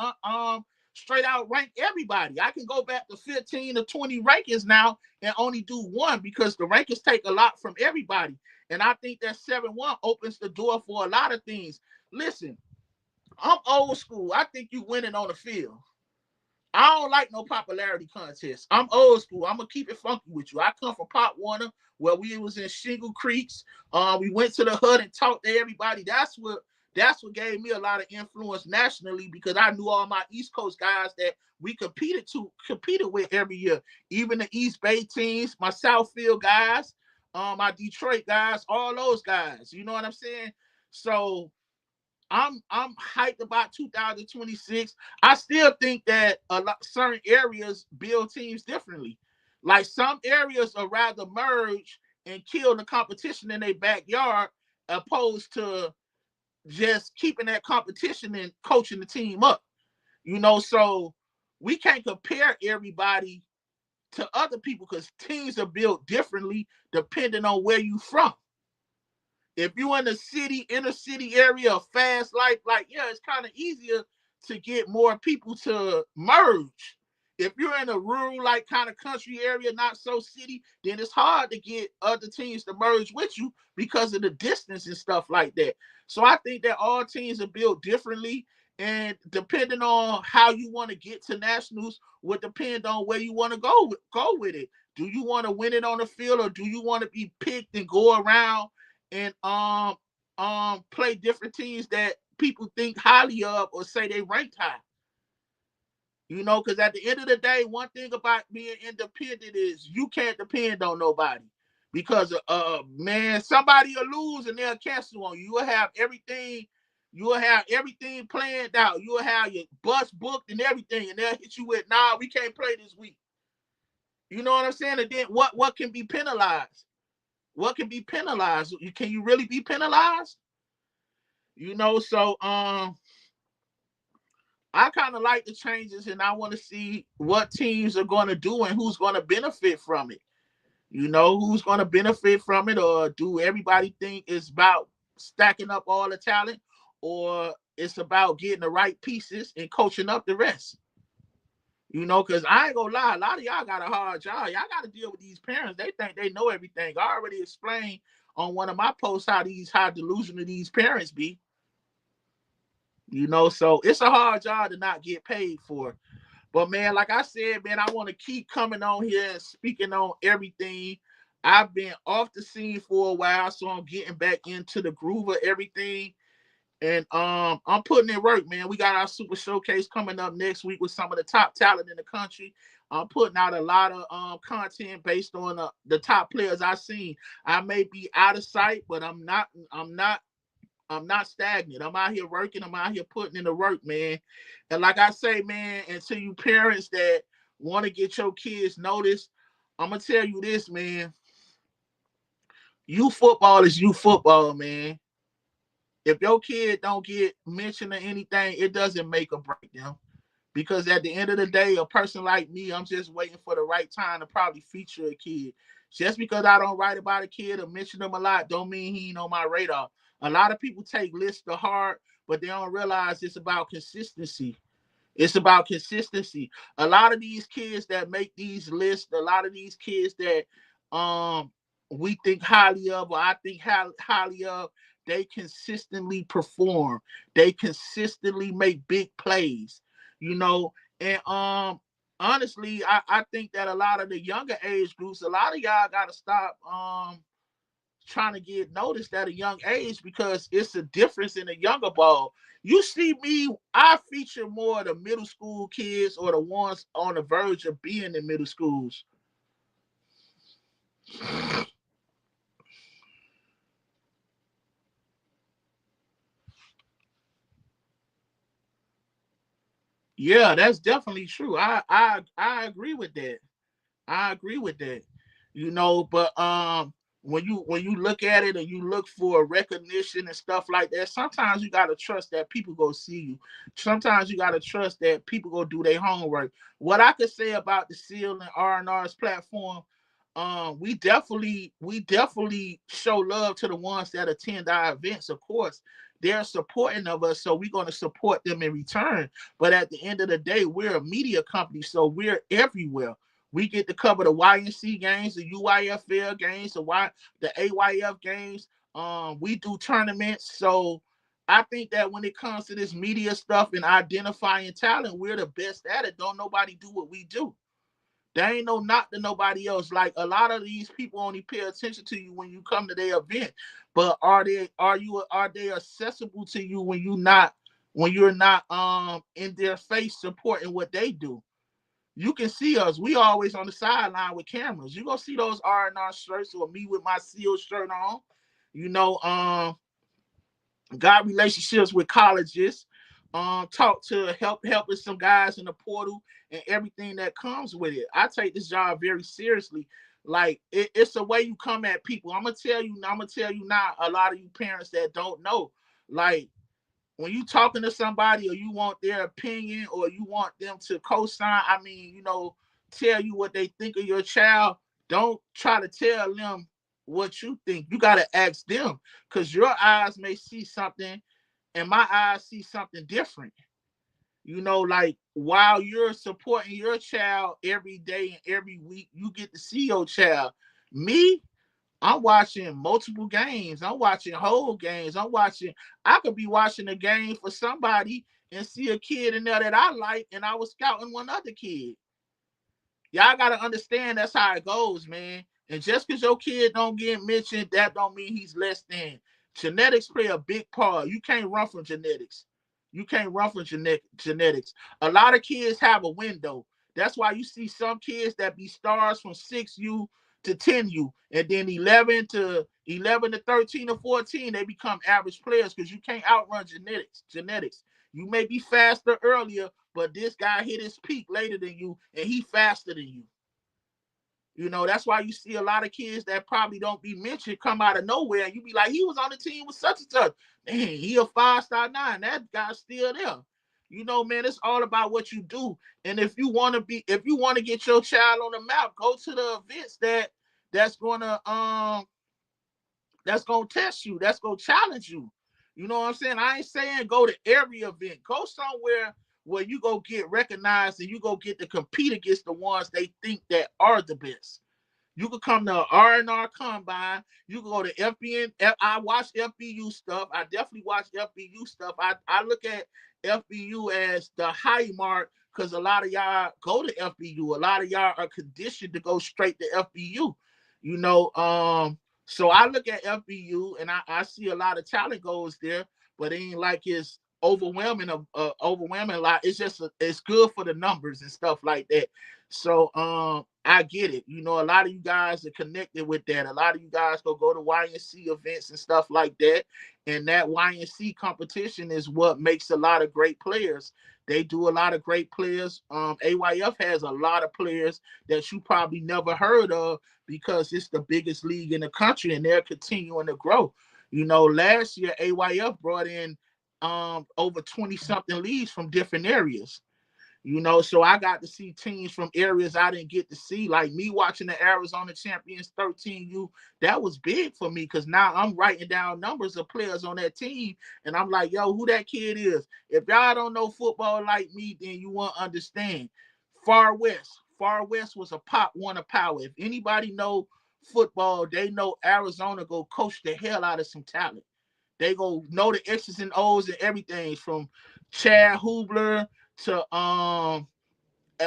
Speaker 1: everybody. I can go back to 15 or 20 rankings now and only do one because the rankings take a lot from everybody. And I think that 7-1 opens the door for a lot of things. Listen, I'm old school. I think you winning on the field. I don't like no popularity contest. I'm old school. I'm gonna keep it funky with you. I come from Pot Warner, where we was in Shingle Creeks. We went to the hood and talked to everybody. That's what gave me a lot of influence nationally because I knew all my East Coast guys that we competed with every year. Even the East Bay teams, my Southfield guys, my Detroit guys, all those guys. You know what I'm saying? So I'm hyped about 2026. I still think that certain areas build teams differently. Like some areas are rather merge and kill the competition in their backyard, opposed to just keeping that competition and coaching the team up. So we can't compare everybody to other people because teams are built differently depending on where you from. If you're in the inner city area, fast life, it's kind of easier to get more people to merge. If you're in a rural, kind of country area, not so city, then it's hard to get other teams to merge with you because of the distance and stuff like that. So I think that all teams are built differently, and depending on how you want to get to nationals would depend on where you want to go with it. Do you want to win it on the field, or do you want to be picked and go around and play different teams that people think highly of or say they ranked high? Because at the end of the day, one thing about being independent is you can't depend on nobody. Because man, somebody will lose and they'll cancel on you. You will have everything planned out. You will have your bus booked and everything, and they'll hit you with, nah, we can't play this week. You know what I'm saying? And then what can be penalized? What can be penalized? Can you really be penalized? So I kind of like the changes, and I want to see what teams are going to do and who's going to benefit from it. Who's going to benefit from it, or do everybody think it's about stacking up all the talent, or it's about getting the right pieces and coaching up the rest? Because I ain't gonna lie, a lot of y'all got a hard job. Y'all got to deal with these parents. They think they know everything. I already explained on one of my posts how delusional these parents be. So it's a hard job to not get paid for. But man, like I said, man, I want to keep coming on here and speaking on everything. I've been off the scene for a while, so I'm getting back into the groove of everything. And I'm putting in work, man. We got our super showcase coming up next week with some of the top talent in the country. I'm putting out a lot of content based on the top players I've seen. I may be out of sight, but I'm not. I'm not stagnant. I'm out here working. I'm out here putting in the work, man. And like I say, man, and to you parents that want to get your kids noticed, I'm gonna tell you this, man. You football is you football, man. If your kid don't get mentioned or anything, it doesn't make or break them. Because at the end of the day, a person like me, I'm just waiting for the right time to probably feature a kid. Just because I don't write about a kid or mention them a lot, don't mean he ain't on my radar. A lot of people take lists to heart, but they don't realize it's about consistency. It's about consistency. A lot of these kids that make these lists, a lot of these kids that um we think highly of, or I think highly of, they consistently perform. They consistently make big plays, you know. And honestly, I think that a lot of the younger age groups, a lot of y'all gotta stop trying to get noticed at a young age because it's a difference in the younger ball. You see me, I feature more of the middle school kids or the ones on the verge of being in middle schools. Yeah, that's definitely true. I agree with that. I agree with that. But when you look at it and you look for recognition and stuff like that, sometimes you gotta trust that people go see you. Sometimes you gotta trust that people go do their homework. What I could say about the Seal and R&R's platform, we definitely show love to the ones that attend our events. Of course, they're supporting of us, so we're gonna support them in return. But at the end of the day, we're a media company, so we're everywhere. We get to cover the YNC games, the UIFL games, the AYF games. We do tournaments. So I think that when it comes to this media stuff and identifying talent, we're the best at it. Don't nobody do what we do. There ain't no knock to nobody else. Like a lot of these people only pay attention to you when you come to their event. But are they accessible to you when you're not in their face supporting what they do? You can see us. We always on the sideline with cameras. You gonna see those R&R shirts or me with my seal shirt on. You know, got relationships with colleges. Talk to help with some guys in the portal and everything that comes with it. I take this job very seriously. Like it's a way you come at people. I'm gonna tell you. I'm gonna tell you now. A lot of you parents that don't know, like when you talking to somebody or you want their opinion or you want them to co-sign, I mean, tell you what they think of your child, don't try to tell them what you think. You got to ask them because your eyes may see something and my eyes see something different. Like while you're supporting your child every day and every week, you get to see your child. Me, I'm watching multiple games. I'm watching whole games. I could be watching a game for somebody and see a kid in there that I like, and I was scouting one other kid. Y'all gotta understand that's how it goes, man. And just because your kid don't get mentioned, that don't mean he's less than. Genetics play a big part. You can't run from genetics. You can't run from genetics. A lot of kids have a window. That's why you see some kids that be stars from 6U to 10U, and then 11 to 13 or 14, they become average players because you can't outrun genetics. Genetics. You may be faster earlier, but this guy hit his peak later than you, and he faster than you. That's why you see a lot of kids that probably don't be mentioned come out of nowhere, and you be like, he was on the team with such and such. Man, he a 5-star 9. That guy's still there. Man, it's all about what you do. And if you want to get your child on the map, go to the events that's gonna test you, that's gonna challenge you. You know what I'm saying? I ain't saying go to every event. Go somewhere where you go get recognized and you go get to compete against the ones they think that are the best. You could come to R&R Combine. You can go to FBN. I watch FBU stuff. I definitely watch FBU stuff. I look at FBU as the high mark because a lot of y'all go to FBU. A lot of y'all are conditioned to go straight to FBU. You know, so I look at FBU and I see a lot of talent goes there, but it ain't like it's overwhelming a lot. It's just it's good for the numbers and stuff like that. So I get it. You know, a lot of you guys are connected with that. A lot of you guys go to YNC events and stuff like that. And that YNC competition is what makes a lot of great players. They do a lot of great players. AYF has a lot of players that you probably never heard of because it's the biggest league in the country and they're continuing to grow. You know, last year AYF brought in over 20 something leagues from different areas. You know, so I got to see teams from areas I didn't get to see. Like me watching the Arizona Champions 13U, that was big for me because now I'm writing down numbers of players on that team. And I'm like, yo, who that kid is? If y'all don't know football like me, then you won't understand. Far West. Far West was a pop one of power. If anybody know football, they know Arizona go coach the hell out of some talent. They go know the X's and O's and everything from Chad Hubler to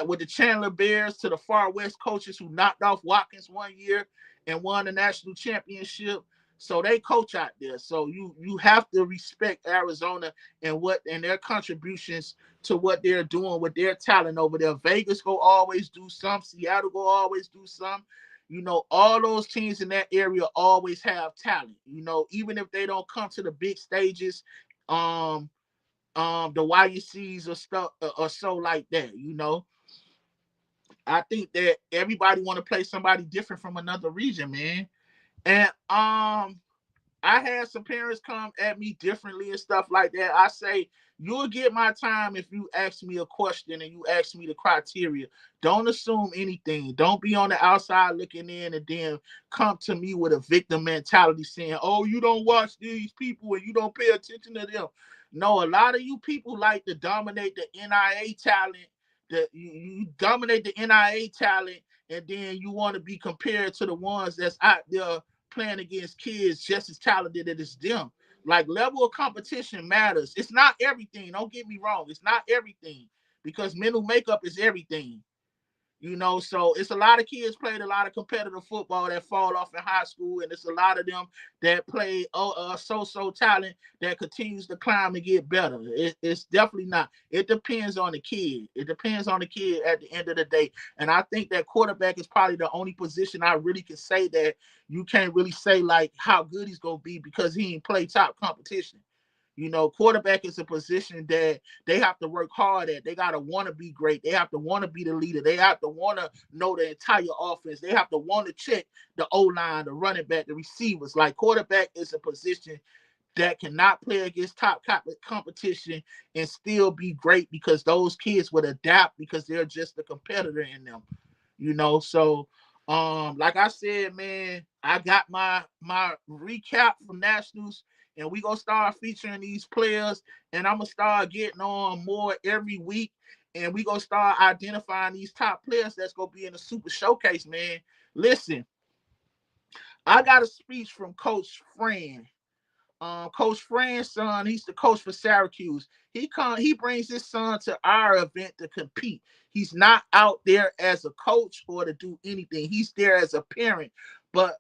Speaker 1: with the Chandler Bears to the Far West coaches who knocked off Watkins one year and won the national championship. So they coach out there. So you have to respect Arizona and their contributions to what they're doing with their talent over there. Vegas go always do some. Seattle go always do some. You know, all those teams in that area always have talent. You know, even if they don't come to the big stages, um, the YUCs or stuff or so like that. You know, I think that everybody want to play somebody different from another region, man. And I had some parents come at me differently and stuff like that. I say, you'll get my time if you ask me a question and you ask me the criteria. Don't assume anything. Don't be on the outside looking in and then come to me with a victim mentality saying, oh, you don't watch these people and you don't pay attention to them. No, a lot of you people like to dominate the NIA talent. You dominate the NIA talent and then you want to be compared to the ones that's out there playing against kids just as talented as them. Like level of competition matters. It's not everything. Don't get me wrong. It's not everything because mental makeup is everything. You know, so it's a lot of kids played a lot of competitive football that fall off in high school, and it's a lot of them that play so talent that continues to climb and get better. It's definitely not. It depends on the kid. It depends on the kid at the end of the day. And I think that quarterback is probably the only position I really can say that you can't really say like how good he's gonna be because he ain't play top competition. You know, quarterback is a position that they have to work hard at. They got to want to be great. They have to want to be the leader. They have to want to know the entire offense. They have to want to check the O-line, the running back, the receivers. Like quarterback is a position that cannot play against top competition and still be great because those kids would adapt because they're just a competitor in them. You know, so like I said, man, I got my recap from nationals and we gonna start featuring these players and I'm gonna start getting on more every week and we gonna start identifying these top players that's gonna be in the super showcase, man. Listen, I got a speech from Coach Fran. Coach Fran's son, he's the coach for Syracuse. He brings his son to our event to compete. He's not out there as a coach or to do anything. He's there as a parent. But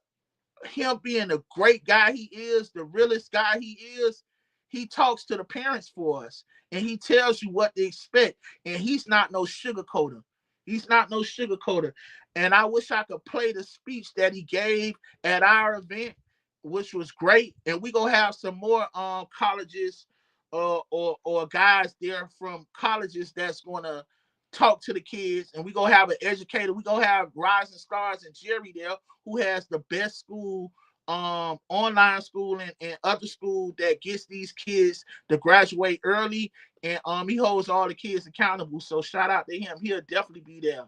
Speaker 1: him being the great guy he is, the realest guy he is, he talks to the parents for us and he tells you what to expect. And he's not no sugarcoater. He's not no sugarcoater. And I wish I could play the speech that he gave at our event, which was great. And we gonna have some more colleges or guys there from colleges that's gonna talk to the kids, and we gonna have an educator. We gonna have Rising Stars and Jerry there, who has the best school, online school and other school that gets these kids to graduate early, and he holds all the kids accountable. So shout out to him. He'll definitely be there.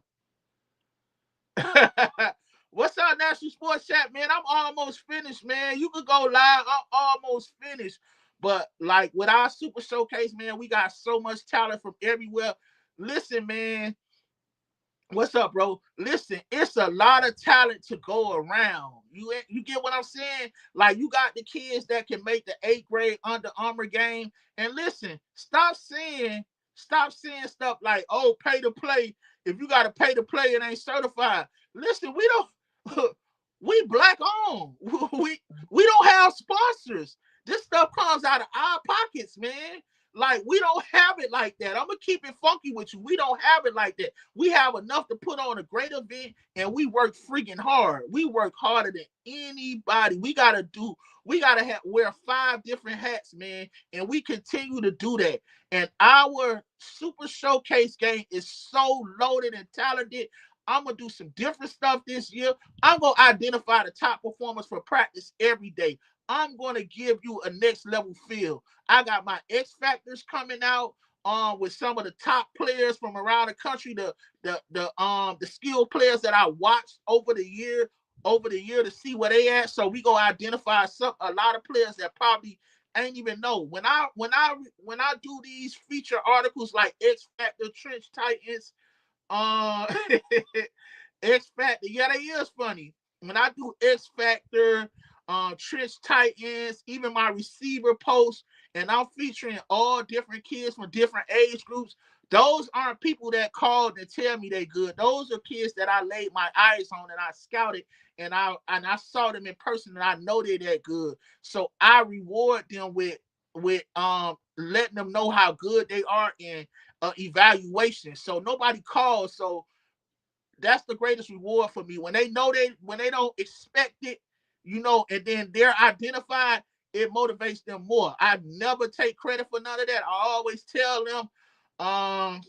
Speaker 1: What's up, National Sports Chat, man? I'm almost finished, man. You could go live. I'm almost finished. But like with our super showcase, man, we got so much talent from everywhere. Listen, man, What's up, bro? Listen, it's a lot of talent to go around. You get what I'm saying? Like you got the kids that can make the 8th grade Under Armour game. And listen, stop saying stuff like, oh, pay to play. If you gotta pay to play, it ain't certified. Listen, we don't we black owned. We don't have sponsors. This stuff comes out of our pockets, man. Like we don't have it like that. I'm gonna keep it funky with you. We don't have it like that. We have enough to put on a great event, and we work freaking hard. We work harder than anybody. We gotta wear 5 different hats, man, and we continue to do that. And our super showcase game is so loaded and talented. I'm gonna do some different stuff this year. I'm gonna identify the top performers for practice every day. I'm gonna give you a next level feel. I got my X Factors coming out with some of the top players from around the country, the skilled players that I watched over the year to see where they at. So we gonna identify a lot of players that probably ain't even know. When I do these feature articles like X Factor, Trench Titans, uh, X Factor. Yeah, that is funny. When I do X Factor, Trench Titans, even my receiver posts, and I'm featuring all different kids from different age groups. Those aren't people that called and tell me they good. Those are kids that I laid my eyes on and I scouted and I saw them in person and I know they're that good. So I reward them with letting them know how good they are in evaluation. So nobody calls. So that's the greatest reward for me when they don't expect it, and then they're identified. It motivates them more. I never take credit for none of that. Um,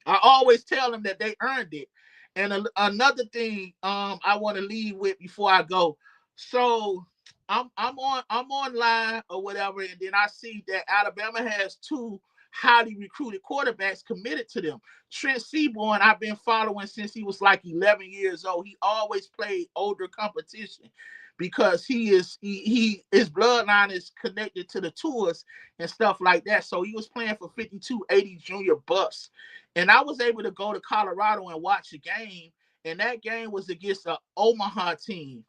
Speaker 1: I always tell them that they earned it. And another thing, I want to leave with before I go. So I'm online or whatever, and then I see that Alabama has 2 highly recruited quarterbacks committed to them. Trent Seaborn, I've been following since he was like 11 years old. He always played older competition because his bloodline is connected to the tours and stuff like that. So he was playing for 5280 Junior Bucks. And I was able to go to Colorado and watch a game, and that game was against an Omaha team.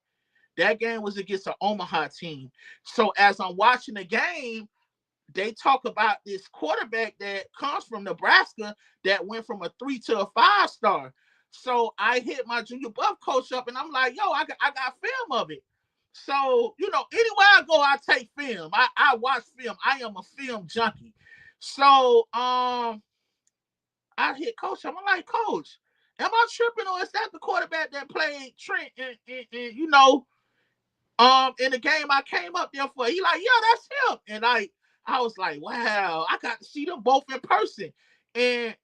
Speaker 1: That game was against an Omaha team. So as I'm watching the game, they talk about this quarterback that comes from Nebraska that went from a 3 to a 5-star. So I hit my junior buff coach up and I'm like, yo, I got film of it. So, anywhere I go, I take film. I watch film. I am a film junkie. So I hit coach. I'm like, coach, am I tripping or is that the quarterback that played Trent in the game I came up there for? He like, yeah, that's him. And I was like, wow, I got to see them both in person. And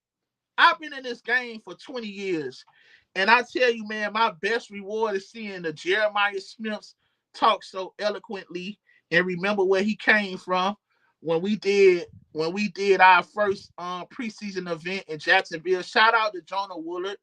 Speaker 1: I've been in this game for 20 years. And I tell you, man, my best reward is seeing the Jeremiah Smiths talk so eloquently and remember where he came from when we did our first preseason event in Jacksonville. Shout out to Jonah Woolard.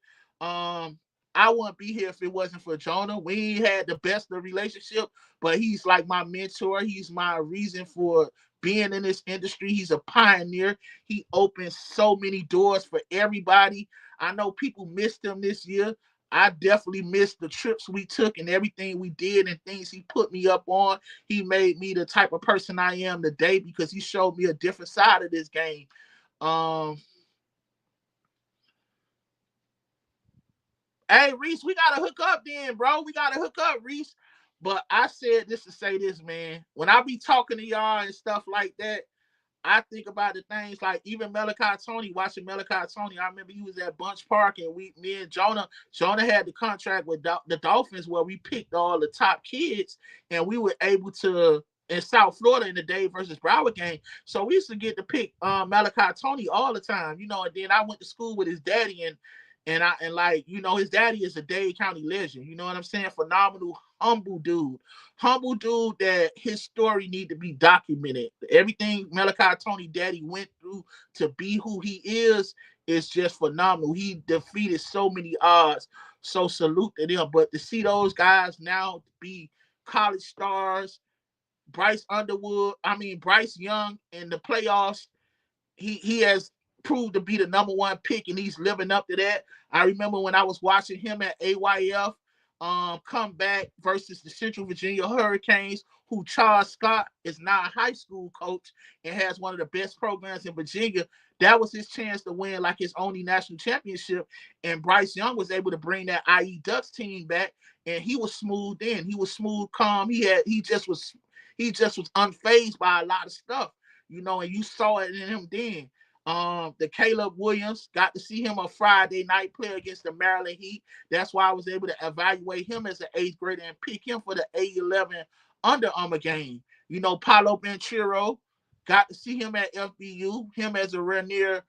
Speaker 1: I wouldn't be here if it wasn't for Jonah. We had the best of relationship, but he's like my mentor. He's my reason for being in this industry. He's a pioneer. He opens so many doors for everybody. I know people missed him this year. I definitely missed the trips we took and everything we did and things he put me up on. He made me the type of person I am today because he showed me a different side of this game. Um, Hey, Reese, we gotta hook up then, bro. We gotta hook up, Reese. But I said this to say this, man. When I be talking to y'all and stuff like that, I think about the things like even Malachi Tony, watching Malachi Tony. I remember he was at Bunch Park and me and Jonah had the contract with the Dolphins where we picked all the top kids and we were able to in South Florida in the Dade versus Broward game. So we used to get to pick Malachi Tony all the time, and then I went to school with his daddy and like, his daddy is a Dade County legend. You know what I'm saying? Phenomenal, humble dude that his story need to be documented. Everything Malachi Tony daddy went through to be who he is just phenomenal. He defeated so many odds. So salute to them. But to see those guys now be college stars, Bryce Young in the playoffs, he has proved to be the number one pick, and he's living up to that. I remember when I was watching him at AYF come back versus the Central Virginia Hurricanes, who Charles Scott is now a high school coach and has one of the best programs in Virginia. That was his chance to win like his only national championship. And Bryce Young was able to bring that IE Ducks team back, and he was smooth in. He was smooth, calm. He just was unfazed by a lot of stuff, and you saw it in him then. The Caleb Williams, got to see him on Friday night play against the Maryland Heat. That's why I was able to evaluate him as an 8th grader and pick him for the A11 Under Armour game. Paulo Banchero, got to see him at FBU, him as a Rainier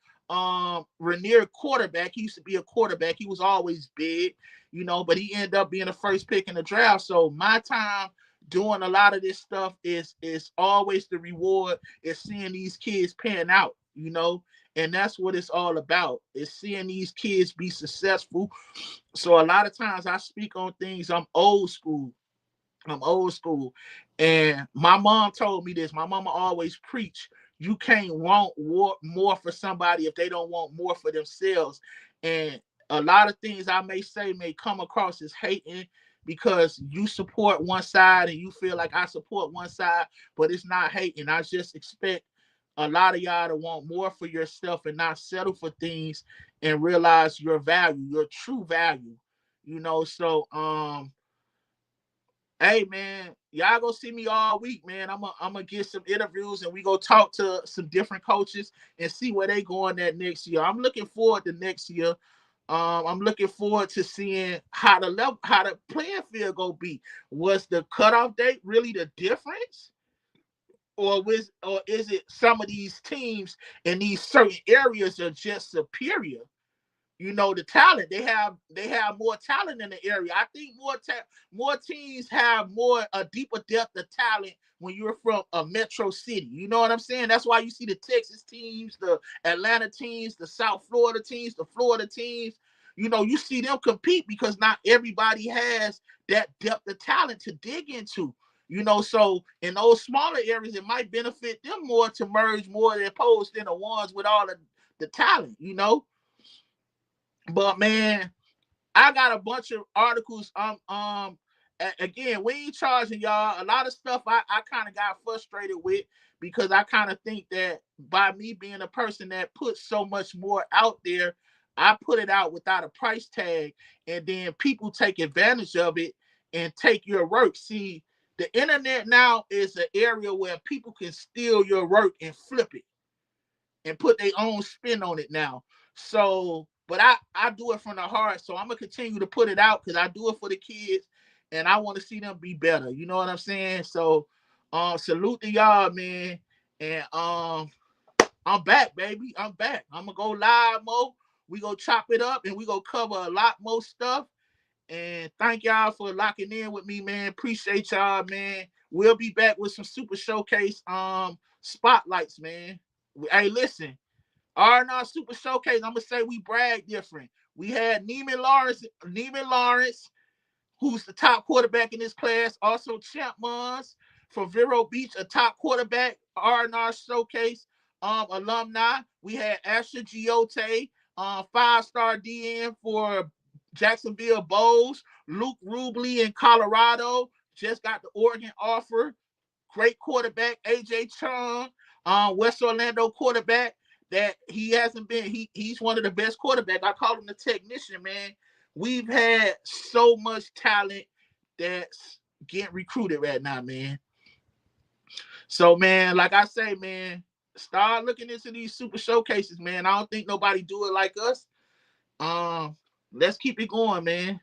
Speaker 1: quarterback. He used to be a quarterback. He was always big, but he ended up being the first pick in the draft. So my time doing a lot of this stuff is always the reward is seeing these kids pan out, and that's what it's all about, is seeing these kids be successful. So a lot of times I speak on things. I'm old school. And my mom told me this. My mama always preach, you can't want more for somebody if they don't want more for themselves. And a lot of things I may say may come across as hating because you support one side and you feel like I support one side, but it's not hating. I just expect a lot of y'all to want more for yourself and not settle for things and realize your value, your true value. So hey man, y'all go see me all week, man. I'm gonna get some interviews and we go talk to some different coaches and see where they going that next year. I'm looking forward to next year. I'm looking forward to seeing how the playing field go be. Was the cutoff date really the difference? Or is it some of these teams in these certain areas are just superior? The talent they have more talent in the area. I think more teams have a deeper depth of talent when you're from a metro city. You know what I'm saying? That's why you see the Texas teams, the Atlanta teams, the South Florida teams, the Florida teams. You see them compete because not everybody has that depth of talent to dig into. So in those smaller areas, it might benefit them more to merge more than opposed than the ones with all the talent. But man, I got a bunch of articles. Again, we ain't charging y'all. A lot of stuff I kind of got frustrated with because I kind of think that by me being a person that puts so much more out there, I put it out without a price tag, and then people take advantage of it and take your work. See, the internet now is an area where people can steal your work and flip it and put their own spin on it now. So, but I do it from the heart. So I'm gonna continue to put it out because I do it for the kids and I want to see them be better. You know what I'm saying? So salute to y'all, man. And I'm back, baby. I'm back. I'm gonna go live, Mo. We go chop it up and we go cover a lot more stuff. And thank y'all for locking in with me, man. Appreciate y'all, man. We'll be back with some super showcase spotlights, man. Hey, listen, R&R Super Showcase, I'm gonna say we brag different. We had Neiman Lawrence, who's the top quarterback in this class. Also, Champ Mons from Vero Beach, a top quarterback, R&R Showcase alumni. We had Asher Giote, 5-star DN for Jacksonville Bowls. Luke Rubley in Colorado, just got the Oregon offer. Great quarterback, AJ Chung, West Orlando quarterback. That he hasn't been, he's one of the best quarterbacks. I call him the technician, man. We've had so much talent that's getting recruited right now, man. So, man, like I say, man, start looking into these super showcases, man. I don't think nobody do it like us. Let's keep it going, man.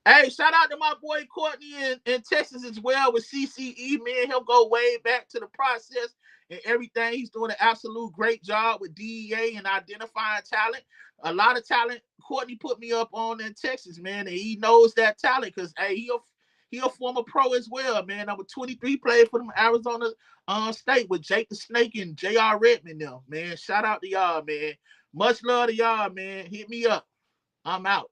Speaker 1: Hey, shout out to my boy Courtney in Texas as well with CCE, man. He'll go way back to the process and everything. He's doing an absolute great job with DEA and identifying talent. A lot of talent Courtney put me up on in Texas, man, and he knows that talent because, hey, he a former pro as well, man. Number 23 played for them Arizona State with Jake the Snake and J.R. Redmond now, man. Shout out to y'all, man. Much love to y'all, man. Hit me up. I'm out.